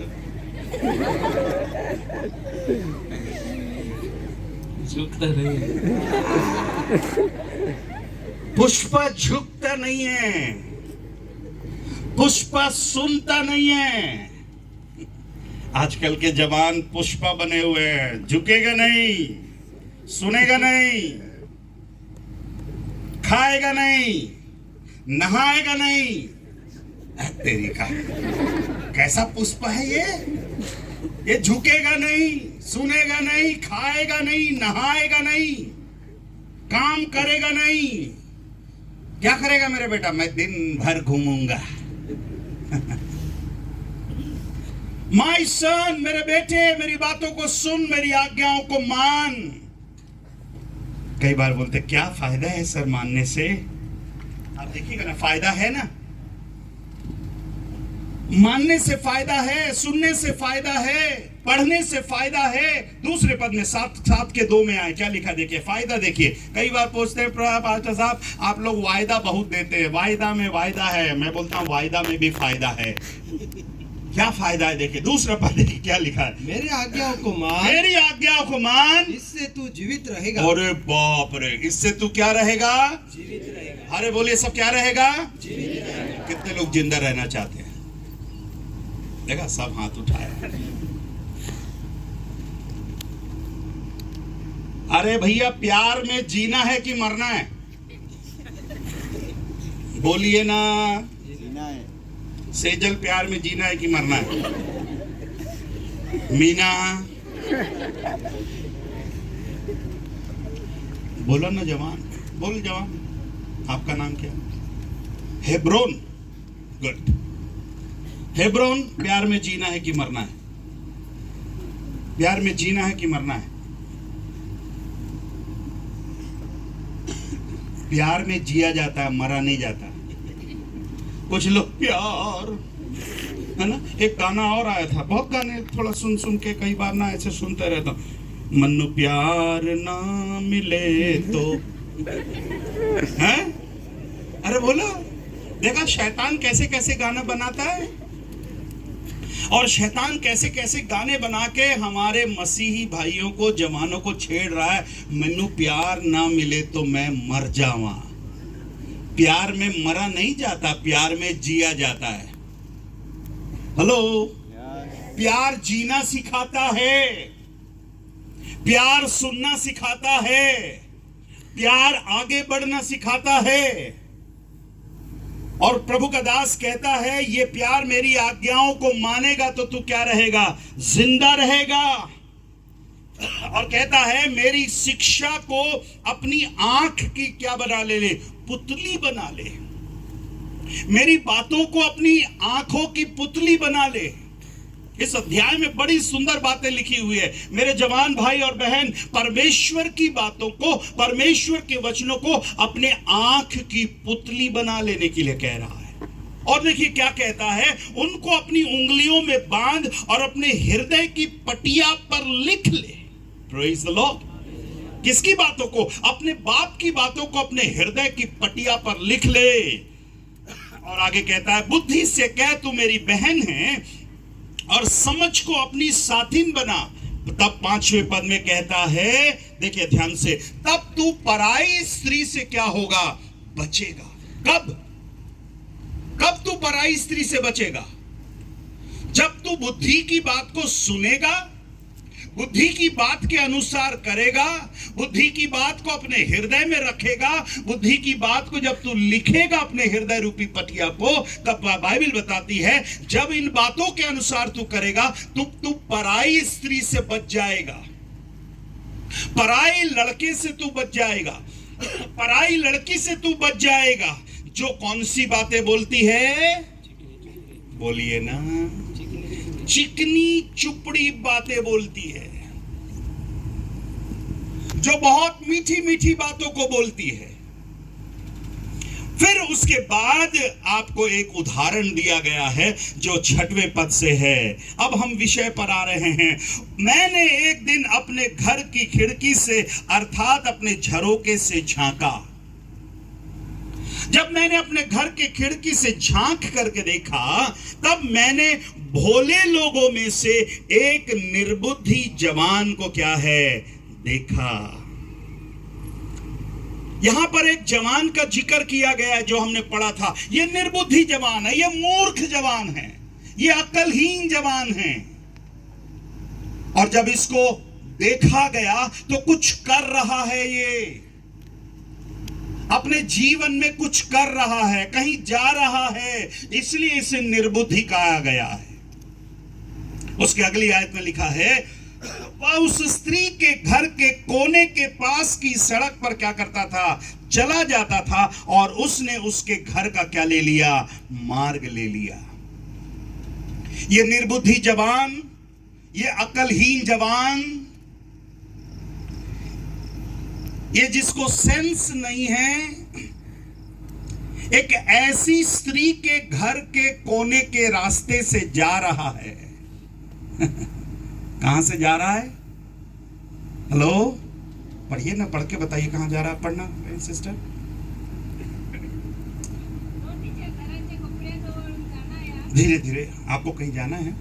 B: झुकता नहीं है।
A: पुष्पा झुकता नहीं है, पुष्पा सुनता नहीं है। आजकल के जवान पुष्पा बने हुए हैं, झुकेगा नहीं, सुनेगा नहीं, खाएगा नहीं, नहाएगा नहीं। तेरी का कैसा पुष्पा है ये झुकेगा नहीं, सुनेगा नहीं, खाएगा नहीं, नहाएगा नहीं, काम करेगा नहीं। क्या करेगा मेरे बेटा? मैं दिन भर घूमूंगा। माय सन, मेरे बेटे मेरी बातों को सुन, मेरी आज्ञाओं को मान। कई बार बोलते क्या फायदा है सर मानने से? आप देखिएगा ना, फायदा है ना, मानने से फायदा है, सुनने से फायदा है, पढ़ने से फायदा है। दूसरे पद में 7 के 2 में आए, क्या लिखा देखिए, फायदा देखिए। कई बार पूछते हैं पास्टर साहब आप लोग वायदा बहुत देते हैं, वायदा में वायदा है। मैं बोलता हूं वायदा में भी फायदा है। क्या फायदा है देखिए, दूसरा पद देखिए क्या लिखा है,
C: मेरी आज्ञाओं को मान,
A: मेरी आज्ञाओं को मान,
C: इससे तू जीवित रहेगा।
A: अरे बाप रे, इससे तू क्या रहेगा?
C: जीवित रहेगा।
A: अरे बोलिए सब क्या रहेगा?
C: जीवित रहेगा।
A: कितने लोग जिंदा रहना चाहते हैं? देखा, सब हाथ उठाया। अरे भैया, प्यार में जीना है कि मरना है? बोलिए ना।
B: जीना है।
A: सेजल, प्यार में जीना है कि मरना है? मीना बोलो ना जवान, बोल जवान। आपका नाम क्या? Hebron, good. हेब्रोन, प्यार में जीना है कि मरना है? प्यार में जीना है कि मरना है? प्यार में जिया जाता है, मरा नहीं जाता। कुछ लोग प्यार, है ना। एक गाना और आया था, बहुत गाने थोड़ा सुन सुन के कई बार ना ऐसे सुनते रहता हूं। मन्नू प्यार ना मिले तो, हैं? अरे बोलो, देखा शैतान कैसे कैसे गाना बनाता है, और शैतान कैसे कैसे गाने बना के हमारे मसीही भाइयों को, जवानों को छेड़ रहा है। मन्नू प्यार ना मिले तो मैं मर जावा। प्यार में मरा नहीं जाता, प्यार में जिया जाता है। हेलो, प्यार जीना सिखाता है, प्यार सुनना सिखाता है, प्यार आगे बढ़ना सिखाता है। और प्रभु का दास कहता है, ये प्यार मेरी आज्ञाओं को मानेगा तो तू क्या रहेगा? जिंदा रहेगा। और कहता है, मेरी शिक्षा को अपनी आंख की क्या बना ले? पुतली बना ले। मेरी बातों को अपनी आंखों की पुतली बना ले। इस अध्याय में बड़ी सुंदर बातें लिखी हुई है। मेरे जवान भाई और बहन, परमेश्वर की बातों को, परमेश्वर के वचनों को अपने आंख की पुतली बना लेने के लिए कह रहा है। और देखिए क्या कहता है, उनको अपनी उंगलियों में बांध और अपने हृदय की पटिया पर लिख ले। Praise the Lord. किसकी बातों को? अपने बाप की बातों को अपने हृदय की पटिया पर लिख ले। और आगे कहता है, बुद्धि से कह तू मेरी बहन है और समझ को अपनी साथिन बना। तब 5वें पद में कहता है, देखिए ध्यान से, तब तू पराई स्त्री से क्या होगा? बचेगा। कब तू पराई स्त्री से बचेगा? जब तू बुद्धि की बात को सुनेगा, बुद्धि की बात के अनुसार करेगा, बुद्धि की बात को अपने हृदय में रखेगा, बुद्धि की बात को जब तू लिखेगा अपने हृदय रूपी पटिया को, तब बाइबल बताती है जब इन बातों के अनुसार तू करेगा तू पराई स्त्री से बच जाएगा, पराई लड़के से तू बच जाएगा, पराई लड़की से तू बच जाएगा जो कौन सी बातें बोलती है? बोलिए ना, चिकनी चुपड़ी बातें बोलती है, जो बहुत मीठी मीठी बातों को बोलती है। फिर उसके बाद आपको एक उदाहरण दिया गया है जो 6वें पद से है। अब हम विषय पर आ रहे हैं। मैंने एक दिन अपने घर की खिड़की से अर्थात अपने झरोके से झांका। जब मैंने अपने घर के खिड़की से झांक करके देखा, तब मैंने भोले लोगों में से एक निर्बुद्धि जवान को क्या है? देखा। यहां पर एक जवान का जिक्र किया गया है जो हमने पढ़ा था। यह निर्बुद्धि जवान है, यह मूर्ख जवान है, यह अक्लहीन जवान है। और जब इसको देखा गया तो कुछ कर रहा है, ये अपने जीवन में कुछ कर रहा है, कहीं जा रहा है, इसलिए इसे निर्बुद्धि कहा गया है। उसके अगली आयत में लिखा है, वह उस स्त्री के घर के कोने के पास की सड़क पर क्या करता था? चला जाता था और उसने उसके घर का क्या ले लिया? मार्ग ले लिया। ये निर्बुद्धि जवान, ये अकलहीन जवान, ये जिसको सेंस नहीं है, एक ऐसी स्त्री के घर के कोने के रास्ते से जा रहा है। कहां से जा रहा है? हेलो, पढ़िए ना, पढ़ के बताइए कहां जा रहा है। पढ़ना सिस्टर। धीरे धीरे, आपको कहीं जाना है?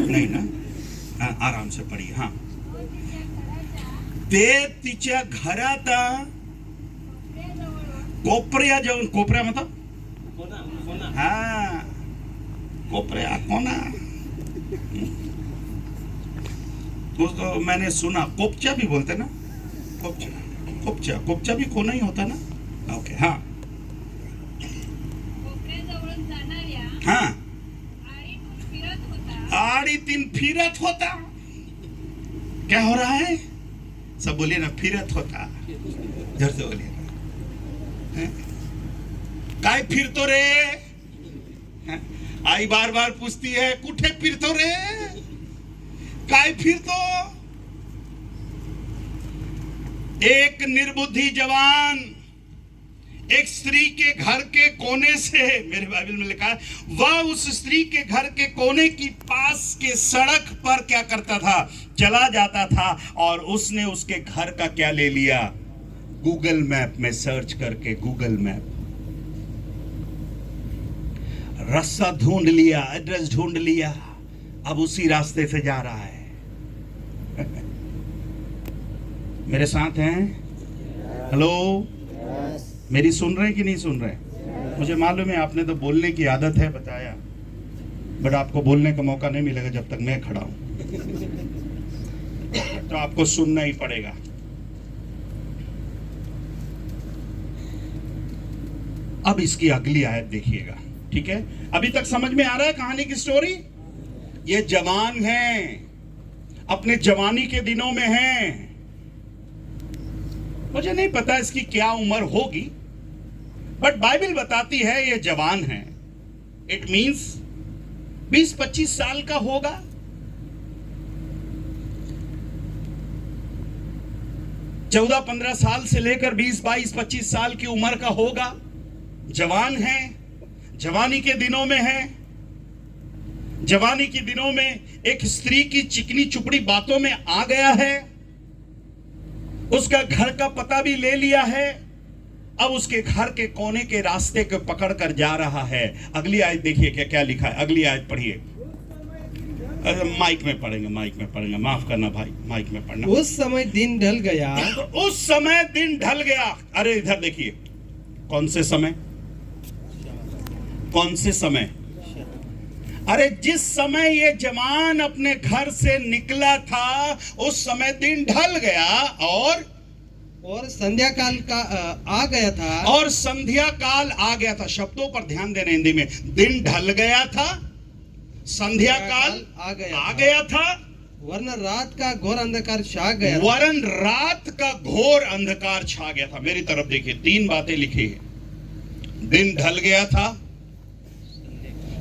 A: नहीं ना, आराम से पढ़िए। हाँ, ते तिच्या घरात कोपऱ्या जाऊन, कोपऱ्या मतलब हाँ, कोपऱ्या कोना, तो मैंने सुना कोपचा भी बोलते ना, कोपचा भी कोना ही होता ना। ओके, हाँ हाँ, आड़ी तीन फिरत होता। क्या हो रहा है? सब बोलिए ना, फिरत होता। जोर से बोलिए। काय फिरतो रे? आई बार बार पूछती है, कुठे फिरतो रे? काय फिरतो? एक निर्बुद्धि जवान एक स्त्री के घर के कोने से, मेरे बाइबल में लिखा है, वह उस स्त्री के घर के कोने की पास के सड़क पर क्या करता था? चला जाता था और उसने उसके घर का क्या ले लिया? गूगल मैप में सर्च करके, गूगल मैप रास्ता ढूंढ लिया, एड्रेस ढूंढ लिया, अब उसी रास्ते से जा रहा है। मेरे साथ हैं? हेलो, मेरी सुन रहे हैं कि नहीं सुन रहे? मुझे मालूम है आपने तो बोलने की आदत है, बताया, बट आपको बोलने का मौका नहीं मिलेगा जब तक मैं खड़ा हूं। तो आपको सुनना ही पड़ेगा। अब इसकी अगली आयत देखिएगा, ठीक है? अभी तक समझ में आ रहा है कहानी की स्टोरी? ये जवान हैं, अपने जवानी के दिनों में हैं। मुझे नहीं पता इसकी क्या उम्र होगी, बट बाइबल बताती है ये जवान है। इट मींस 20-25 साल का होगा। चौदह 15 साल से लेकर 20, 22, 25 साल की उम्र का होगा। जवान है, जवानी के दिनों में है, जवानी के दिनों में एक स्त्री की चिकनी चुपड़ी बातों में आ गया है, उसका घर का पता भी ले लिया है, अब उसके घर के कोने के रास्ते को पकड़ कर जा रहा है। अगली आयत देखिए क्या क्या लिखा है, अगली आयत पढ़िए। माइक में पढ़ेंगे, माइक में पढ़ेंगे, माफ करना भाई, माइक में पढ़ना।
C: उस समय दिन ढल गया,
A: उस समय दिन ढल गया। अरे इधर देखिए, कौन से समय, कौन से समय? अरे जिस समय ये जवान अपने घर से निकला था उस समय दिन ढल गया और
C: संध्या काल का आ गया था,
A: और संध्या काल आ गया था। शब्दों पर ध्यान देना हिंदी में। दिन ढल गया था, संध्या काल आ गया था,
C: वरन रात का घोर अंधकार छा गया,
A: वरन रात का घोर अंधकार छा गया था। मेरी तरफ देखिए, 3 बातें लिखी है। दिन ढल गया था,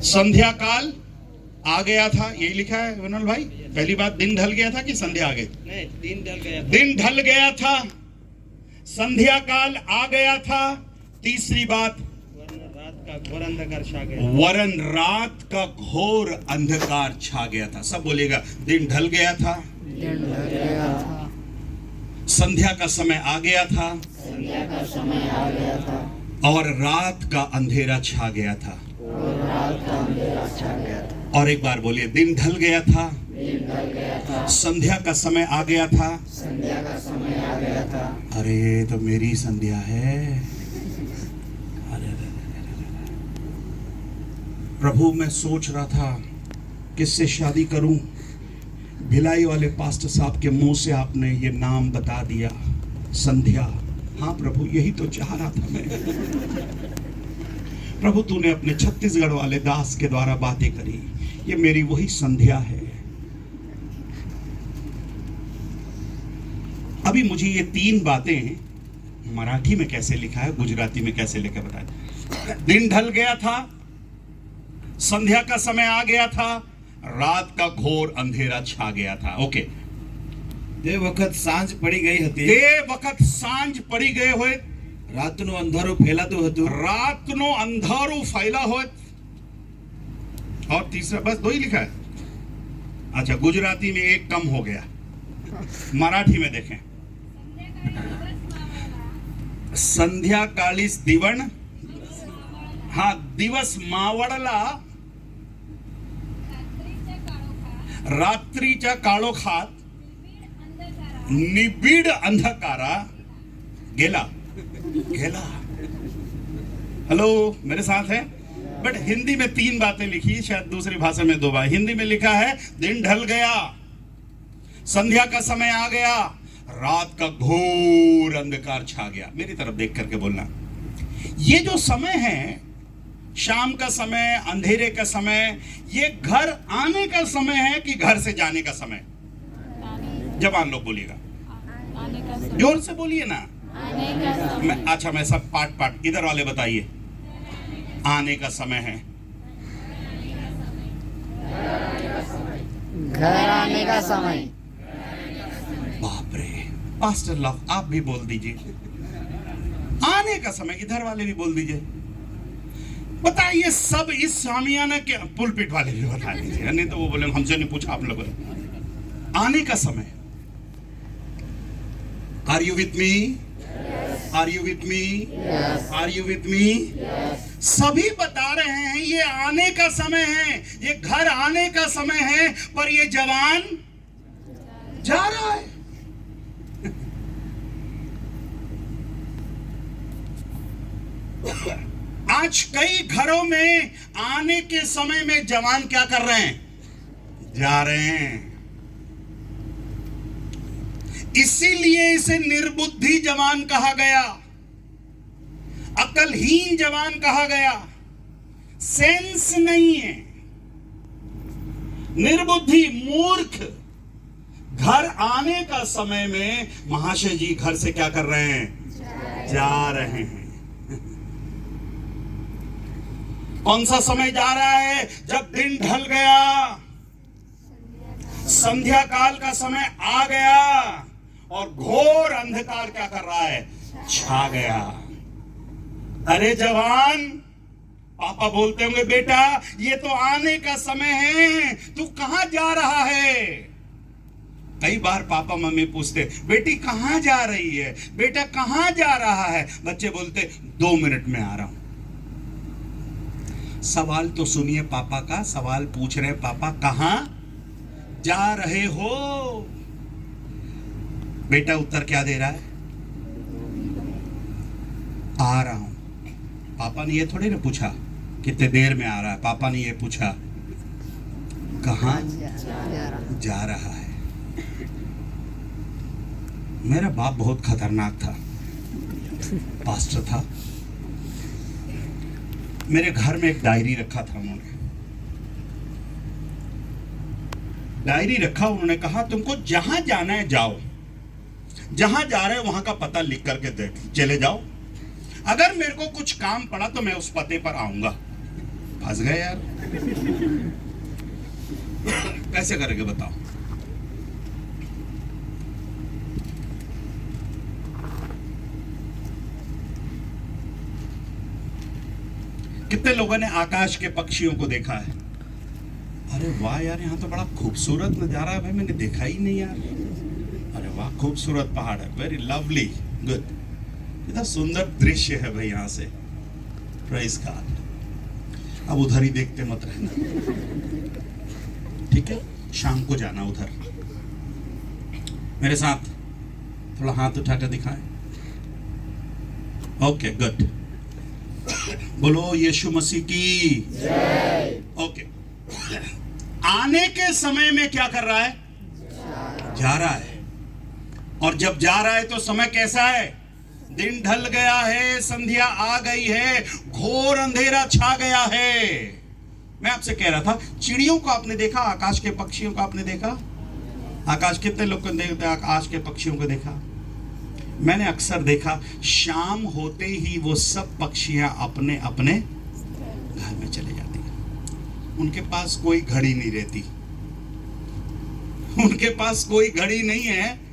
A: संध्या काल आ गया था, यही लिखा है विनोल भाई। पहली बात, दिन ढल गया था कि संध्या आ गई?
C: नहीं, दिन ढल गया था।
A: दिन ढल गया था, संध्या काल आ गया था। तीसरी बात,
C: वरन रात का घोर अंधकार छा गया,
A: वरन रात का घोर अंधकार छा गया था। सब बोलेगा, दिन ढल गया था,
E: दिन ढल गया था,
A: संध्या का समय आ गया था,
E: संध्या का समय आ गया था,
A: और रात का अंधेरा छा गया था।
E: और रात का अंधेरा छा गया था।
A: और एक बार बोलिए, दिन ढल गया था,
E: दिन ढल गया था,
A: संध्या का समय आ गया था।
E: संध्या का समय आ गया था।
A: अरे ये तो मेरी संध्या है। अरे प्रभु, मैं सोच रहा था किससे शादी करूं। भिलाई वाले पास्टर साहब के मुंह से आपने ये नाम बता दिया, संध्या। हाँ प्रभु, यही तो चाह रहा था मैं। प्रभु, तूने अपने छत्तीसगढ़ वाले दास के द्वारा बातें करी, ये मेरी वही संध्या है। अभी मुझे ये 3 बातें मराठी में कैसे लिखा है, गुजराती में कैसे लिखा बताए। दिन ढल गया था, संध्या का समय आ गया था, रात का घोर अंधेरा छा गया था। ओके।
D: તે વખત સાંજ પડી ગઈ હતી,
A: તે વખત સાંજ પડી ગઈ હોય,
D: રાતનું અંધારું ફેલાતું હતું,
A: રાતનો અંધારું ફેલા હોત। और तीसरा, बस 2 ही लिखा है। अच्छा, गुजराती में एक कम हो गया, मराठी में देखें। संध्या कालीस दिवण, हाँ, दिवस मावळला, रात्रीच्या काळोखात निबिड अंधकारा गेला, गेला। हेलो, मेरे साथ है? बट हिंदी में 3 बातें लिखी, शायद दूसरी भाषा में 2 बार। हिंदी में लिखा है, दिन ढल गया, संध्या का समय आ गया, रात का घोर अंधकार छा गया। मेरी तरफ देख करके बोलना, ये जो समय है, शाम का समय, अंधेरे का समय, ये घर आने का समय है कि घर से जाने का समय? जवान लोग बोलिएगा, जोर से बोलिए ना। अच्छा, मैं सब पार्ट इधर वाले बताइए। आने का समय है,
E: घर आने का समय।
A: बाप रे, पास्टर लव आप भी बोल दीजिए। आने का समय, इधर वाले भी बोल दीजिए। बताइए, सब इस सामियाना के पुलपिट वाले भी बता दीजिए, नहीं तो वो बोले हमसे नहीं पूछा आप लोगों ने। आने का समय। Are you with me? Are you with me? Are you with me? सभी बता रहे हैं ये आने का समय है, ये घर आने का समय है, पर ये जवान जा रहा है। आज कई घरों में आने के समय में जवान क्या कर रहे हैं? जा रहे हैं। इसीलिए इसे निर्बुद्धि जवान कहा गया, अकलहीन जवान कहा गया। सेंस नहीं है, निर्बुद्धि, मूर्ख। घर आने का समय में महाशय जी घर से क्या कर रहे हैं? जा रहे हैं। कौन सा समय जा रहा है? जब दिन ढल गया, संध्या काल का समय आ गया और घोर अंधकार क्या कर रहा है? छा गया। अरे जवान, पापा बोलते होंगे बेटा ये तो आने का समय है, तू कहां जा रहा है। कई बार पापा मम्मी पूछते बेटी कहां जा रही है, बेटा कहां जा रहा है। बच्चे बोलते 2 मिनट में आ रहा हूं। सवाल तो सुनिए पापा का, सवाल पूछ रहे पापा कहां जा रहे हो। बेटा उत्तर क्या दे रहा है, आ रहा हूं। पापा ने ये थोड़ी ना पूछा कितने देर में आ रहा है, पापा ने ये पूछा कहां जा रहा है। मेरा बाप बहुत खतरनाक था, पास्टर था। मेरे घर में एक डायरी रखा था उन्होंने, डायरी रखा। उन्होंने कहा तुमको जहां जाना है जाओ, जहां जा रहे हो वहां का पता लिख करके दे चले जाओ, अगर मेरे को कुछ काम पड़ा तो मैं उस पते पर आऊंगा। फंस गए यार, कैसे करेंगे बताओ। कितने लोगों ने आकाश के पक्षियों को देखा है। अरे वाह यार, यहाँ तो बड़ा खूबसूरत नजारा है भाई, मैंने देखा ही नहीं यार। अरे वाह, खूबसूरत पहाड़ है, वेरी लवली, गुड, इतना सुंदर दृश्य है भाई यहाँ से। Praise God. अब उधर ही देखते मत रहना, ठीक है। शाम को जाना उधर, मेरे साथ थोड़ा हाथ उठाकर दिखाएं। ओके गुड, बोलो यीशु मसीह की जय। ओके, आने के समय में क्या कर रहा है, जा रहा है। और जब जा रहा है तो समय कैसा है, दिन ढल गया है, संध्या आ गई है, घोर अंधेरा छा गया है। मैं आपसे कह रहा था, चिड़ियों को आपने देखा, आकाश के पक्षियों को आपने देखा। आकाश कितने लोग को देखते हैं, आकाश के पक्षियों को देखा। मैंने अक्सर देखा शाम होते ही वो सब पक्षियां अपने अपने घर में चले जाती हैं। उनके पास कोई घड़ी नहीं रहती, उनके पास कोई घड़ी नहीं है,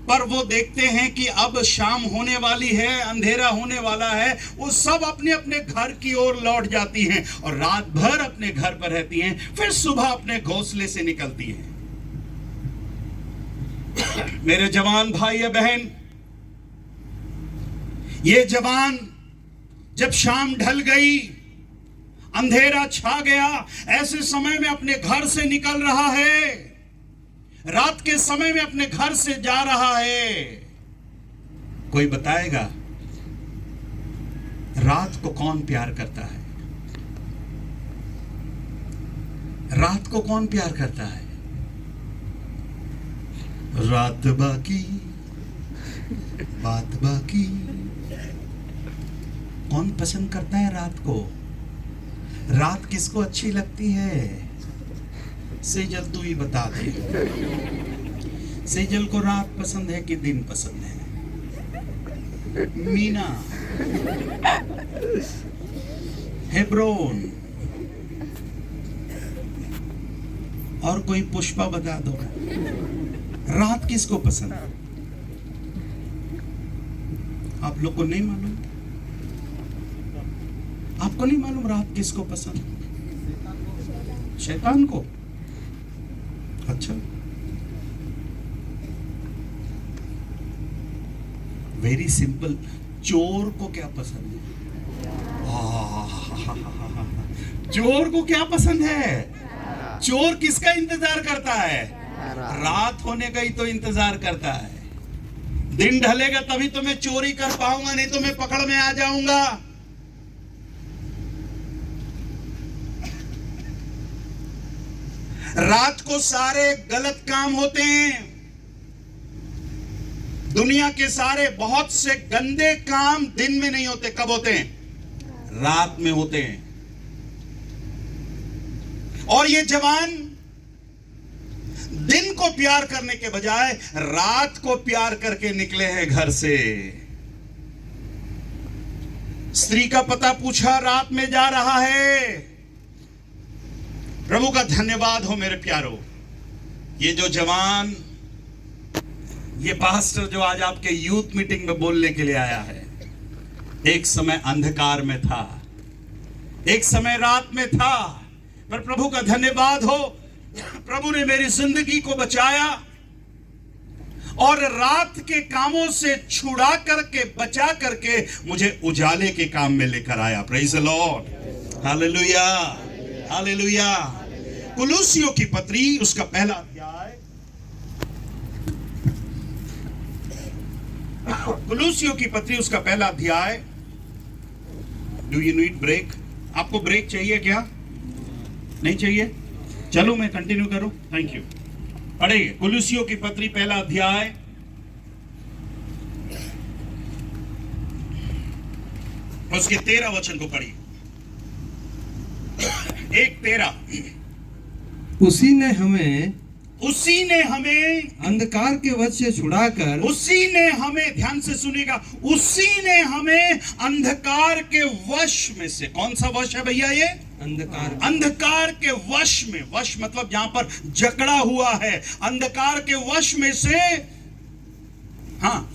A: पर वो देखते हैं कि अब शाम होने वाली है, अंधेरा होने वाला है। वो सब अपने अपने घर की ओर लौट जाती हैं और रात भर अपने घर पर रहती हैं, फिर सुबह अपने घोंसले से निकलती हैं। मेरे जवान भाई या बहन, ये जवान जब शाम ढल गई, अंधेरा छा गया, ऐसे समय में अपने घर से निकल रहा है, रात के समय में अपने घर से जा रहा है। कोई बताएगा रात को कौन प्यार करता है, रात को कौन प्यार करता है। रात बाकी बात बाकी, कौन पसंद करता है रात को। रात किसको अच्छी लगती है, सेजल तू ही बता दे। सेजल को रात पसंद है कि दिन पसंद है। मीना, हेब्रोन, और कोई पुष्पा बता दो, रात किसको पसंद है। आप लोग को नहीं मालूम, आपको नहीं मालूम रात किसको पसंद है, शैतान को। अच्छा, वेरी सिंपल, चोर को क्या पसंद है। चोर को क्या पसंद है, चोर किसका इंतजार करता है, रात होने का ही तो इंतजार करता है। दिन ढलेगा तभी तो मैं चोरी कर पाऊंगा, नहीं तो मैं पकड़ में आ जाऊंगा। रात को सारे गलत काम होते हैं, दुनिया के सारे बहुत से गंदे काम दिन में नहीं होते। कब होते हैं, रात में होते हैं। और ये जवान दिन को प्यार करने के बजाय रात को प्यार करके निकले हैं घर से। स्त्री का पता पूछा, रात में जा रहा है। प्रभु का धन्यवाद हो मेरे प्यारो, ये जो जवान, ये पास्टर जो आज आपके यूथ मीटिंग में बोलने के लिए आया है, एक समय अंधकार में था, एक समय रात में था, पर प्रभु का धन्यवाद हो, प्रभु ने मेरी जिंदगी को बचाया और रात के कामों से छुड़ा करके, बचा करके मुझे उजाले के काम में लेकर आया। Praise the lord, hallelujah, hallelujah. कुलुसियों की पत्री उसका पहला अध्याय, कुलुसियों की पत्री उसका पहला अध्याय। Do you need break? आपको ब्रेक चाहिए क्या? नहीं चाहिए? चलो मैं कंटिन्यू करूं। Thank you. पढ़िए कुलुसियों की पत्री पहला अध्याय, उसके 13 वचन को पढ़िए। 1:13।
C: उसी ने हमें अंधकार के वश से छुड़ाकर,
A: उसी ने हमें, ध्यान से सुनिएगा, उसी ने हमें अंधकार के वश में से, कौन सा वश है भैया ये? अंधकार के वश में, वश मतलब जहां पर जकड़ा हुआ है, अंधकार के वश में से, हाँ,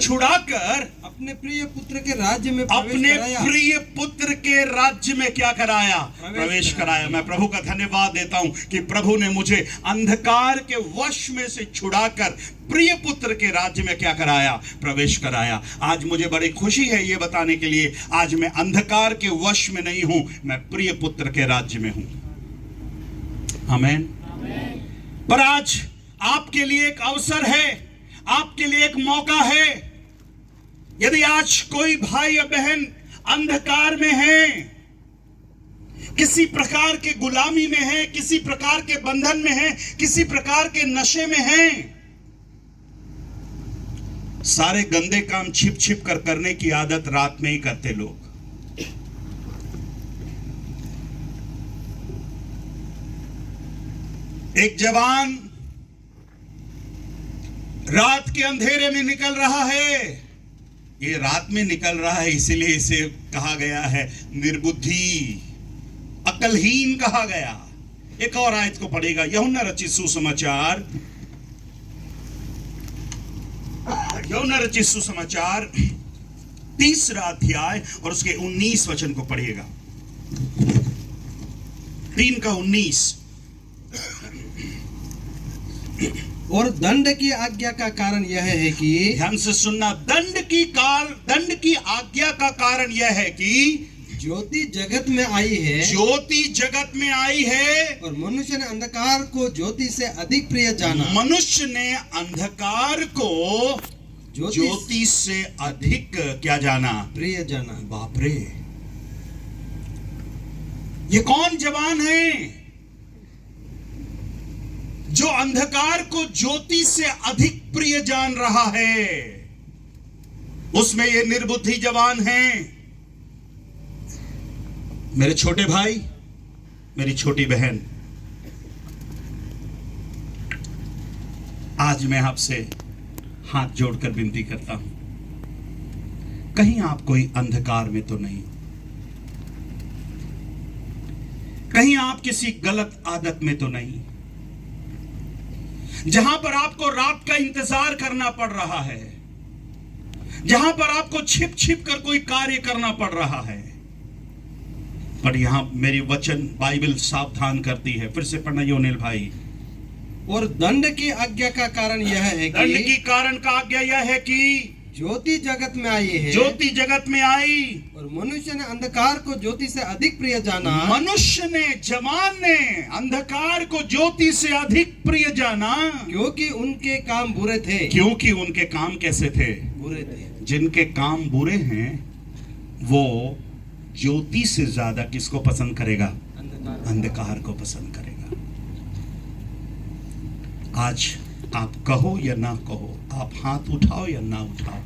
A: छुड़ाकर
C: अपने प्रिय पुत्र के राज्य में
A: अपने प्रिय पुत्र के राज्य में क्या कराया? प्रवेश कराया। मैं प्रभु का धन्यवाद देता हूं कि प्रभु ने मुझे अंधकार के वश में से छुड़ाकर प्रिय पुत्र के राज्य में क्या कराया? प्रवेश कराया। आज मुझे बड़ी खुशी है ये बताने के लिए, आज मैं अंधकार के वश में नहीं हूं, मैं प्रिय पुत्र के राज्य में हूं। आमीन। पर आज आपके लिए एक अवसर है, आपके लिए एक मौका है। यदि आज कोई भाई या बहन अंधकार में है, किसी प्रकार के गुलामी में है, किसी प्रकार के बंधन में है, किसी प्रकार के नशे में है, सारे गंदे काम छिप छिप कर करने की आदत रात में ही करते लोग। एक जवान रात के अंधेरे में निकल रहा है। ये रात में निकल रहा है इसीलिए इसे कहा गया है निर्बुद्धि, अकलहीन कहा गया। एक और आयत को पढ़ेगा, यूहन्ना रचित सुसमाचार, यूहन्ना रचित सुसमाचार 3 अध्याय और उसके 19 वचन को पढ़िएगा। 3:19।
C: और दंड की आज्ञा का कारण यह है कि,
A: ध्यान से सुनना, दंड की आज्ञा का कारण यह है कि
C: ज्योति जगत में आई है,
A: ज्योति जगत में आई है,
C: और मनुष्य ने अंधकार को ज्योति से अधिक प्रिय जाना।
A: मनुष्य ने अंधकार को ज्योति से अधिक क्या जाना? प्रिय जाना। बाप रे, ये कौन जवान है जो अंधकार को ज्योति से अधिक प्रिय जान रहा है? उसमें ये निर्बुद्धि जवान हैं। मेरे छोटे भाई, मेरी छोटी बहन, आज मैं आपसे हाथ जोड़कर विनती करता हूं, कहीं आप कोई अंधकार में तो नहीं, कहीं आप किसी गलत आदत में तो नहीं, जहां पर आपको रात का इंतजार करना पड़ रहा है, जहां पर आपको छिप छिप कर कोई कार्य करना पड़ रहा है। पर यहां मेरी वचन बाइबल सावधान करती है। फिर से पढ़ना योनेल भाई।
C: और दंड की आज्ञा का कारण यह है कि,
A: दंड की कारण का आज्ञा यह है कि
C: ज्योति जगत में आई है,
A: ज्योति जगत में आई,
C: और मनुष्य ने अंधकार को ज्योति से अधिक प्रिय जाना।
A: मनुष्य ने, जवान ने अंधकार को ज्योति से अधिक प्रिय जाना,
C: क्योंकि उनके काम बुरे थे।
A: क्योंकि उनके काम कैसे थे?
C: बुरे थे।
A: जिनके काम बुरे हैं वो ज्योति से ज्यादा किसको पसंद करेगा? अंधकार को पसंद करेगा। आज आप कहो या ना कहो, आप हाथ उठाओ या ना उठाओ,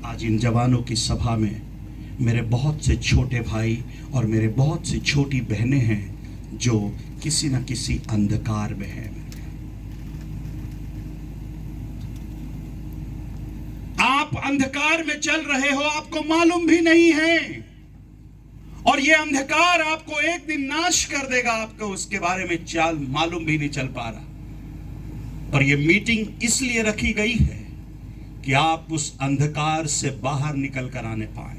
A: आज इन जवानों की सभा में मेरे बहुत से छोटे भाई और मेरे बहुत सी छोटी बहनें हैं जो किसी न किसी अंधकार में हैं। आप अंधकार में चल रहे हो, आपको मालूम भी नहीं है, और ये अंधकार आपको एक दिन नाश कर देगा। आपको उसके बारे में चाल मालूम भी नहीं चल पा रहा। और ये मीटिंग इसलिए रखी गई है कि आप उस अंधकार से बाहर निकल कर आने पाए।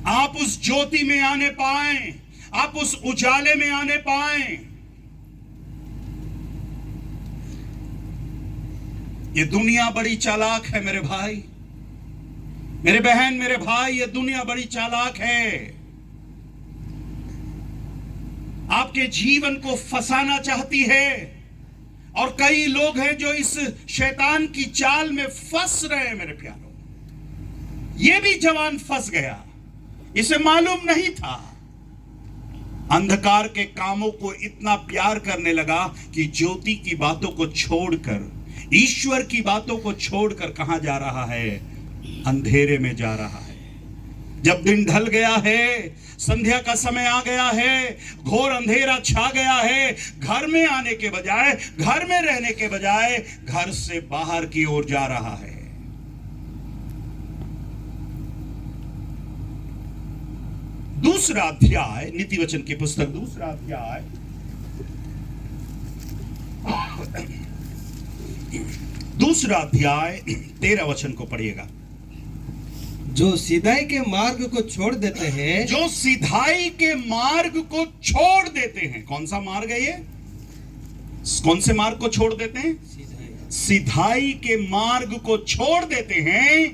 A: आप उस ज्योति में आने पाएं, आप उस उजाले में आने पाएं। ये दुनिया बड़ी चालाक है मेरे भाई, मेरे बहन, मेरे भाई, ये दुनिया बड़ी चालाक है। आपके जीवन को फंसाना चाहती है, और कई लोग हैं जो इस शैतान की चाल में फंस रहे हैं मेरे प्यारों। ये भी जवान फंस गया, इसे मालूम नहीं था। अंधकार के कामों को इतना प्यार करने लगा कि ज्योति की बातों को छोड़कर, ईश्वर की बातों को छोड़कर कहां जा रहा है? अंधेरे में जा रहा है। जब दिन ढल गया है, संध्या का समय आ गया है, घोर अंधेरा छा गया है, घर में आने के बजाय, घर में रहने के बजाय घर से बाहर की ओर जा रहा है। दूसरा अध्याय, नीति वचन की पुस्तक, दूसरा अध्याय, दूसरा अध्याय 13 वचन को पढ़िएगा।
C: जो सीधाई के मार्ग को छोड़ देते हैं,
A: जो सीधाई के मार्ग को छोड़ देते हैं। कौन सा मार्ग है ये? कौन से मार्ग को छोड़ देते हैं? सीधाई के मार्ग को छोड़ देते हैं,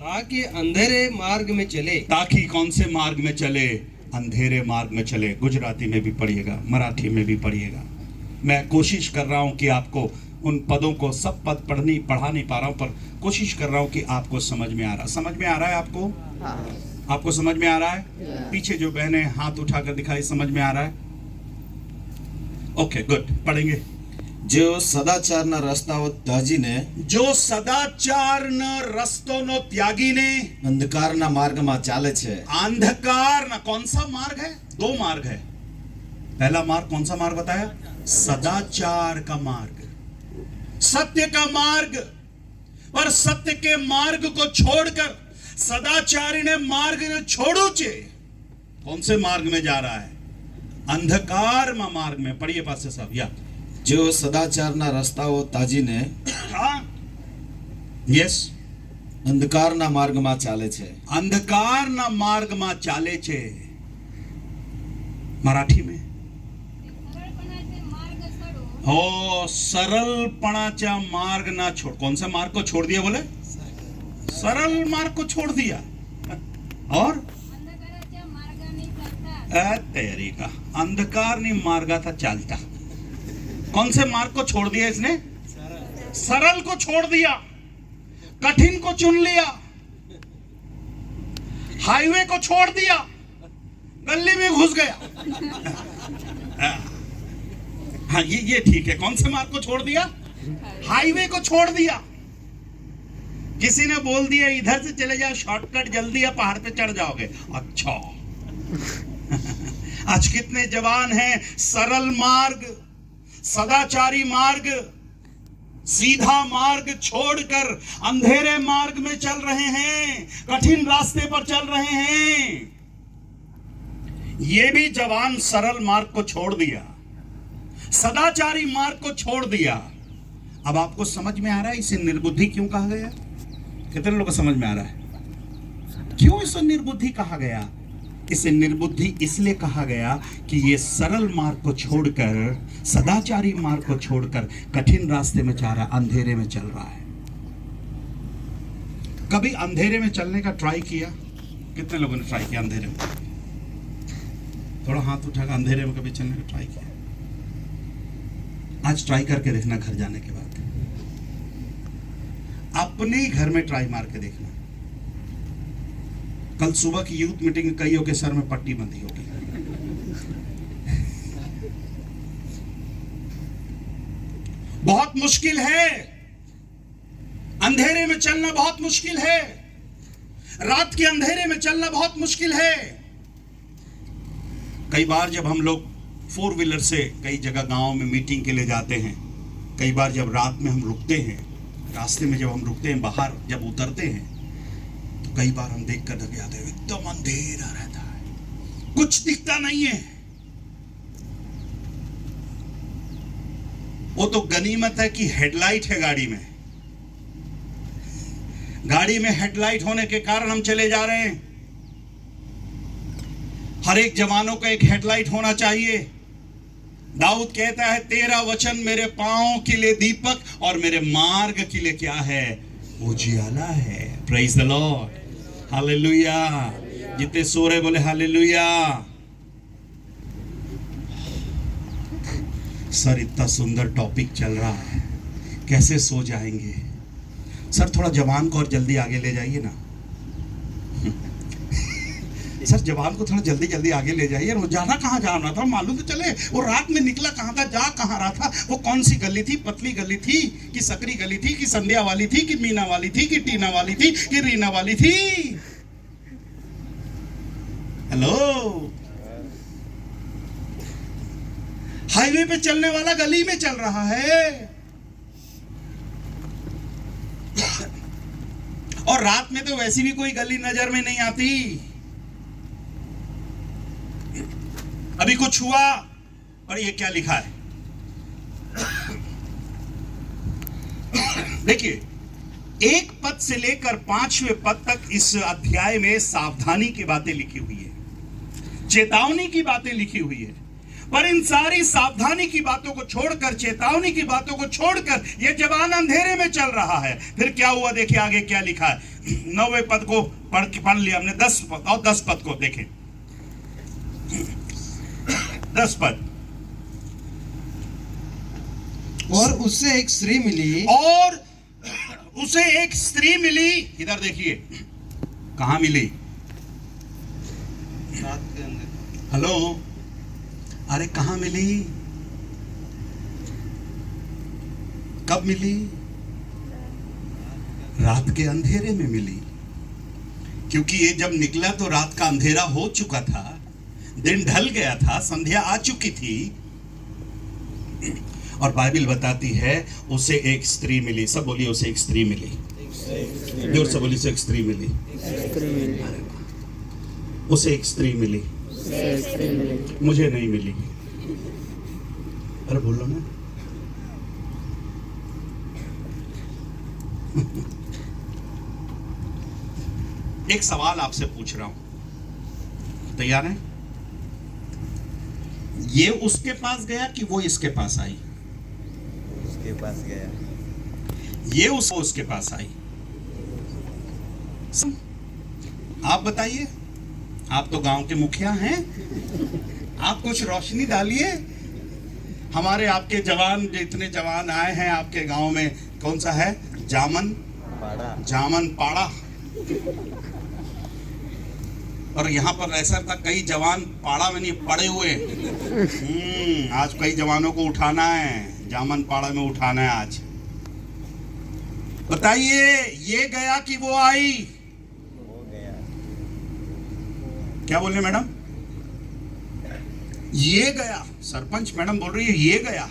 C: ताकि अंधेरे मार्ग में चले।
A: ताकि कौन से मार्ग में चले? अंधेरे मार्ग में चले। गुजराती में भी पढ़िएगा, मराठी में भी पढ़िएगा। मैं कोशिश कर रहा हूं कि आपको उन पदों को, सब पद पढ़ा नहीं पा रहा हूं, पर कोशिश कर रहा हूं कि आपको समझ में आ रहा। समझ में आ रहा है आपको? आपको समझ में आ रहा है? पीछे जो बहनें हाथ उठाकर दिखाई, समझ में आ रहा है? Okay, good. पढ़ेंगे।
D: जो सदाचाરના રસ્તાઓ ત્યાજીને,
A: जो સદાચારના રસ્તોનો ત્યાગીને
D: અંધકારના માર્ગમાં ચાલે છે।
A: अंधकार ना, कौन सा मार्ग है? दो मार्ग है। पहला मार्ग कौन सा मार्ग बताया? सदाचार का मार्ग, सत्य का मार्ग। पर सत्य के मार्ग को छोड़कर सदाचारी ने मार्ग ने छोड़ू चे। कौन से मार्ग में जा रहा है? अंधकार में मार्ग में। पढ़िए पास से सब। या
D: जो सदाचाરના રસ્તાઓ ત્યાજીને
A: यस,
D: અંધકારના માર્ગમાં ચાલે છે।
A: अंधकार ना मार्ग में चाले छे। मराठी में ओ सरलपणाचा मार्ग ना छोड़। कौन सा मार्ग को छोड़ दिया? बोले सरल मार्ग को छोड़ दिया। और तेरी का अंधकार नहीं मार्गा था चालता। कौन से मार्ग को छोड़ दिया इसने? सरल को छोड़ दिया, कठिन को चुन लिया, हाईवे को छोड़ दिया, गली में घुस गया। हाँ, ये ठीक है। कौन से मार्ग को छोड़ दिया? हाईवे को छोड़ दिया। किसी ने बोल दिया इधर से चले जाओ, शॉर्टकट जल्दी, या पहाड़ पे चढ़ जाओगे। अच्छा आज कितने जवान हैं सरल मार्ग, सदाचारी मार्ग, सीधा मार्ग छोड़कर अंधेरे मार्ग में चल रहे हैं, कठिन रास्ते पर चल रहे हैं। ये भी जवान सरल मार्ग को छोड़ दिया, सदाचारी मार्ग को छोड़ दिया। अब आपको समझ में आ रहा है इसे निर्बुद्धि क्यों कहा गया? कितने लोगों को समझ में आ रहा है क्यों इसे निर्बुद्धि कहा गया? इसे निर्बुद्धि इसलिए कहा गया कि ये सरल मार्ग को छोड़कर, सदाचारी मार्ग को छोड़कर कठिन रास्ते में जा रहा, अंधेरे में चल रहा है। कभी अंधेरे में चलने का ट्राई किया? कितने लोगों ने ट्राई किया अंधेरे में? थोड़ा हाथ उठाकर अंधेरे में कभी चलने का ट्राई किया? आज ट्राई करके देखना, घर जाने के बाद अपने ही घर में ट्राई मार के देखना। कल सुबह की यूथ मीटिंग में कईयों के सर में पट्टी बंधी होगी। बहुत मुश्किल है, अंधेरे में चलना बहुत मुश्किल है, रात के अंधेरे में चलना बहुत मुश्किल है। कई बार जब हम लोग 4 व्हीलर से कई जगह गांव में मीटिंग के लिए जाते हैं, कई बार जब रात में हम रुकते हैं, रास्ते में जब हम रुकते हैं, बाहर जब उतरते हैं, तो कई बार हम देख कर डर जाते हैं। एकदम अंधेरा रहता है, कुछ दिखता नहीं है। वो तो गनीमत है कि हेडलाइट है गाड़ी में। गाड़ी में हेडलाइट होने के कारण हम चले जा रहे हैं। हर एक जवानों का एक हेडलाइट होना चाहिए। दाऊद कहता है, तेरा वचन मेरे पांव के लिए दीपक और मेरे मार्ग के लिए क्या है, उजियाला है। Praise the lord, hallelujah. जितने सो रहे बोले हालेलुया। सर इतना सुंदर टॉपिक चल रहा है, कैसे सो जाएंगे? सर थोड़ा जवान को और जल्दी आगे ले जाइए ना। सर जवान को थोड़ा जल्दी जल्दी आगे ले जाइए। वो जाना कहाँ जा रहा था मालूम तो चले। वो रात में निकला कहाँ था, जा कहाँ रहा था, वो कौन सी गली थी, पतली गली थी कि सकरी गली थी कि संध्या वाली थी कि मीना वाली थी कि टीना वाली थी कि रीना वाली थी। हेलो, हाईवे पे चलने वाला गली में चल रहा है। और रात में तो वैसी भी कोई गली नजर में नहीं आती। अभी कुछ हुआ और ये क्या लिखा है देखिए, 1 पद से लेकर 5वें पद तक इस अध्याय में सावधानी की बातें लिखी हुई है, चेतावनी की बातें लिखी हुई है। पर इन सारी सावधानी की बातों को छोड़कर, चेतावनी की बातों को छोड़कर यह जवान अंधेरे में चल रहा है। फिर क्या हुआ देखिए आगे क्या लिखा है। 9वें पद को पढ़ लिया हमने, 10 पद और 10 पद को देखें। 10 पद।
C: और उससे एक स्त्री मिली,
A: और उसे एक स्त्री मिली। इधर देखिए, कहां मिली? हेलो, अरे कहां मिली, कब मिली? रात के अंधेरे में मिली। क्योंकि ये जब निकला तो रात का अंधेरा हो चुका था, दिन ढल गया था, संध्या आ चुकी थी। और बाइबल बताती है उसे एक स्त्री मिली। सब बोलिए, उसे एक स्त्री मिली। जोर से बोलिए, उसे एक स्त्री मिली। उसे एक स्त्री मिली, मुझे नहीं मिली। अरे बोलो ना। एक सवाल आपसे पूछ रहा हूं, तैयार है? ये उसके पास गया कि वो इसके पास आई?
B: उसके पास गया।
A: ये उसके पास आई। आप बताइए, आप तो गांव के मुखिया हैं, आप कुछ रोशनी डालिए। हमारे आपके जवान, जितने जवान आए हैं आपके गांव में, कौन सा है? जामन पाड़ा। और यहाँ पर ऐसा था, कई जवान पाड़ा में नहीं पड़े हुए। आज कई जवानों को उठाना है, जामन पाड़ा में उठाना है आज। बताइए, ये गया कि वो आई?
B: वो गया।
A: क्या बोल रहे मैडम? ये गया। सरपंच मैडम बोल रही है ये गया।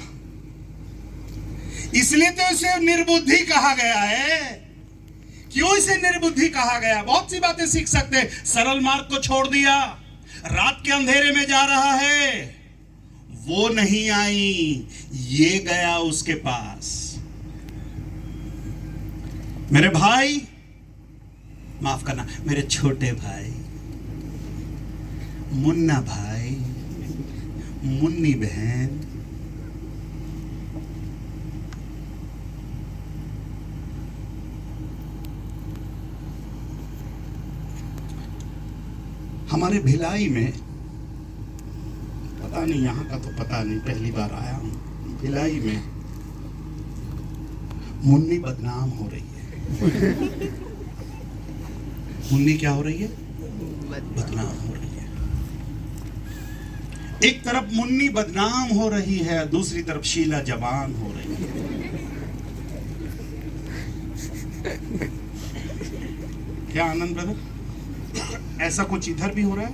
A: इसलिए तो इसे निर्बुद्धि कहा गया है। क्यों इसे निर्बुद्धि कहा गया? बहुत सी बातें सीख सकते हैं। सरल मार्ग को छोड़ दिया, रात के अंधेरे में जा रहा है, वो नहीं आई, ये गया उसके पास। मेरे भाई, माफ करना, मेरे छोटे भाई, मुन्ना भाई, मुन्नी बहन, हमारे भिलाई में, पता नहीं यहाँ का तो पता नहीं, पहली बार आया हूं, भिलाई में मुन्नी बदनाम हो रही है। मुन्नी क्या हो रही है? बदनाम हो रही है। एक तरफ मुन्नी बदनाम हो रही है, दूसरी तरफ शीला जवान हो रही है। क्या आनंद ब्रदर? ऐसा कुछ इधर भी हो रहा है?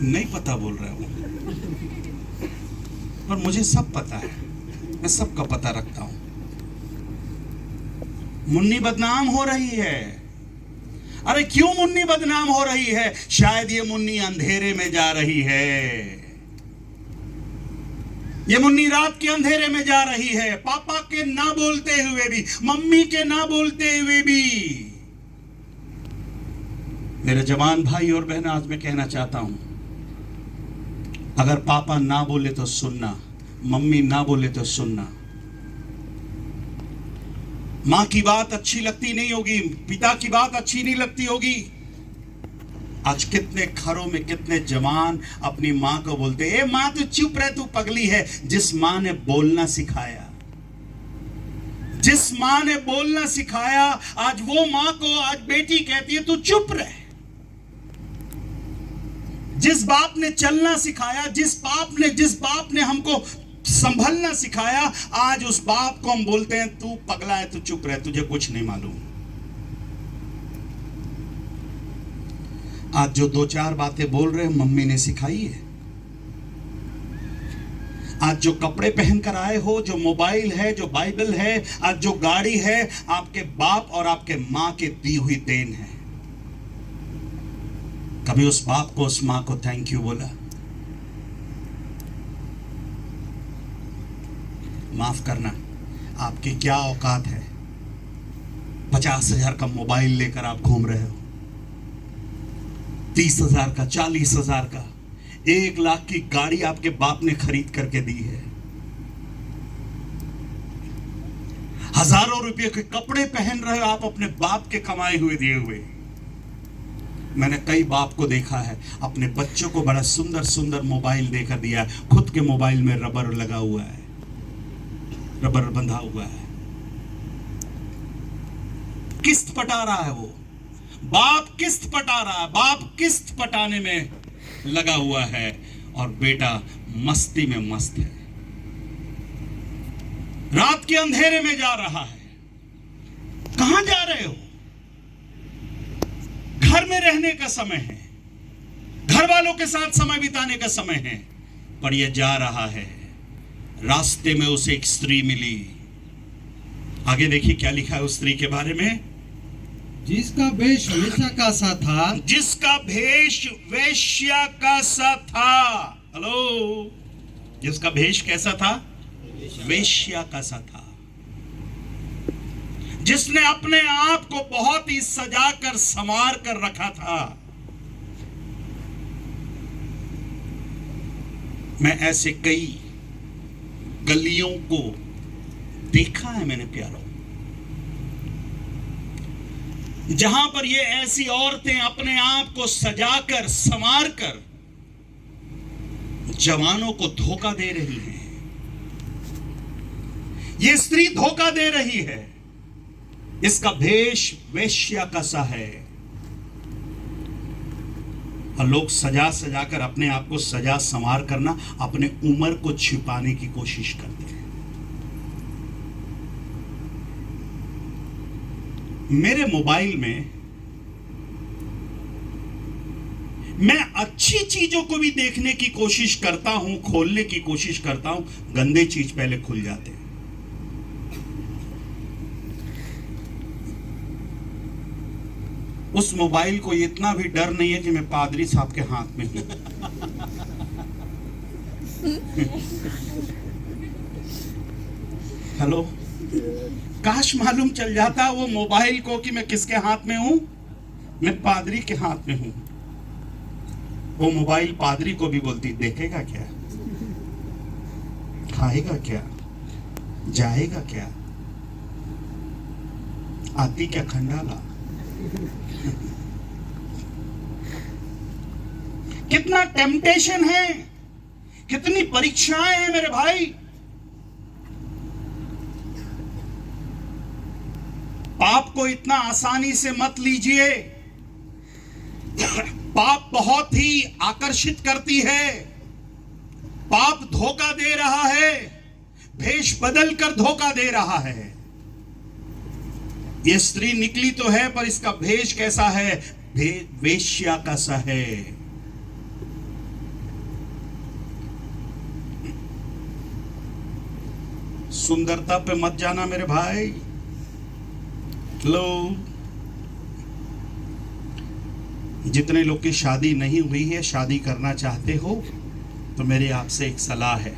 A: नहीं पता बोल रहा हूं, पर मुझे सब पता है, मैं सबका पता रखता हूं। मुन्नी बदनाम हो रही है। अरे क्यों मुन्नी बदनाम हो रही है? शायद ये मुन्नी अंधेरे में जा रही है। ये मुन्नी रात के अंधेरे में जा रही है, पापा के ना बोलते हुए भी, मम्मी के ना बोलते हुए भी। मेरे जवान भाई और बहन, आज मैं कहना चाहता हूं, अगर पापा ना बोले तो सुनना, मम्मी ना बोले तो सुनना। मां की बात अच्छी लगती नहीं होगी, पिता की बात अच्छी नहीं लगती होगी। आज कितने घरों में कितने जवान अपनी मां को बोलते, ए मां तू चुप रह, तू पगली है। जिस मां ने बोलना सिखाया, जिस मां ने बोलना सिखाया, आज वो मां को आज बेटी कहती है तू चुप रह। जिस बाप ने चलना सिखाया, जिस बाप ने हमको संभलना सिखाया, आज उस बाप को हम बोलते हैं तू पगला है, तू चुप रह, तुझे कुछ नहीं मालूम। आज जो दो चार बातें बोल रहे हैं मम्मी ने सिखाई है। आज जो कपड़े पहन कर आए हो, जो मोबाइल है, जो बाइबल है, आज जो गाड़ी है, आपके बाप और आपके मां के दी हुई देन है। कभी उस बाप को, उस मां को थैंक यू बोला? माफ करना, आपकी क्या औकात है? 50,000 का मोबाइल लेकर आप घूम रहे हो, 30,000 का, 40,000 का, 1 लाख की गाड़ी आपके बाप ने खरीद करके दी है, हजारों रुपए के कपड़े पहन रहे हो आप अपने बाप के कमाए हुए दिए हुए। मैंने कई बाप को देखा है अपने बच्चों को बड़ा सुंदर सुंदर मोबाइल देकर दिया है, खुद के मोबाइल में रबर लगा हुआ है, रबर बंधा हुआ है, किस्त पटा रहा है वो बाप, किस्त पटा रहा है बाप, किस्त पटाने में लगा हुआ है, और बेटा मस्ती में मस्त है, रात के अंधेरे में जा रहा है। कहां जा रहे हो? घर में रहने का समय है, घर वालों के साथ समय बिताने का समय है, पर यह जा रहा है। रास्ते में उसे एक स्त्री मिली। आगे देखिए क्या लिखा है उस स्त्री के बारे में।
C: जिसका वेश वेश्या का सा था,
A: जिसका भेष वेश्या का सा था। हेलो, जिसका भेष कैसा था? वेश्या का सा था। जिसने अपने आप को बहुत ही सजा कर संवार कर रखा था। मैं ऐसे कई गलियों को देखा है मैंने प्यारों, जहां पर ये ऐसी औरतें अपने आप को सजाकर संवार कर जवानों को धोखा दे रही हैं। ये स्त्री धोखा दे रही है। इसका भेष वेश्या का सा है, और लोग सजा सजा कर अपने आप को सजा संवार करना, अपने उम्र को छिपाने की कोशिश करते हैं। मेरे मोबाइल में मैं अच्छी चीजों को भी देखने की कोशिश करता हूं, खोलने की कोशिश करता हूं, गंदे चीज पहले खुल जाते हैं। उस मोबाइल को इतना भी डर नहीं है कि मैं पादरी साहब के हाथ में हूं। हेलो, काश मालूम चल जाता वो मोबाइल को कि मैं किसके हाथ में हूं। मैं पादरी के हाथ में हूं। वो मोबाइल पादरी को भी बोलती, देखेगा क्या, खाएगा क्या, जाएगा क्या, आती क्या खंडाला। कितना टेम्पटेशन है, कितनी परीक्षाएं हैं मेरे भाई। पाप को इतना आसानी से मत लीजिए। पाप बहुत ही आकर्षित करती है। पाप धोखा दे रहा है, भेष बदल कर धोखा दे रहा है। ये स्त्री निकली तो है, पर इसका भेष कैसा है? वेश्या का सा है। सुंदरता पे मत जाना मेरे भाई। लो, जितने लोग की शादी नहीं हुई है, शादी करना चाहते हो, तो मेरी आपसे एक सलाह है।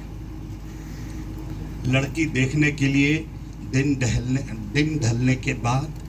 A: लड़की देखने के लिए दिन ढलने के बाद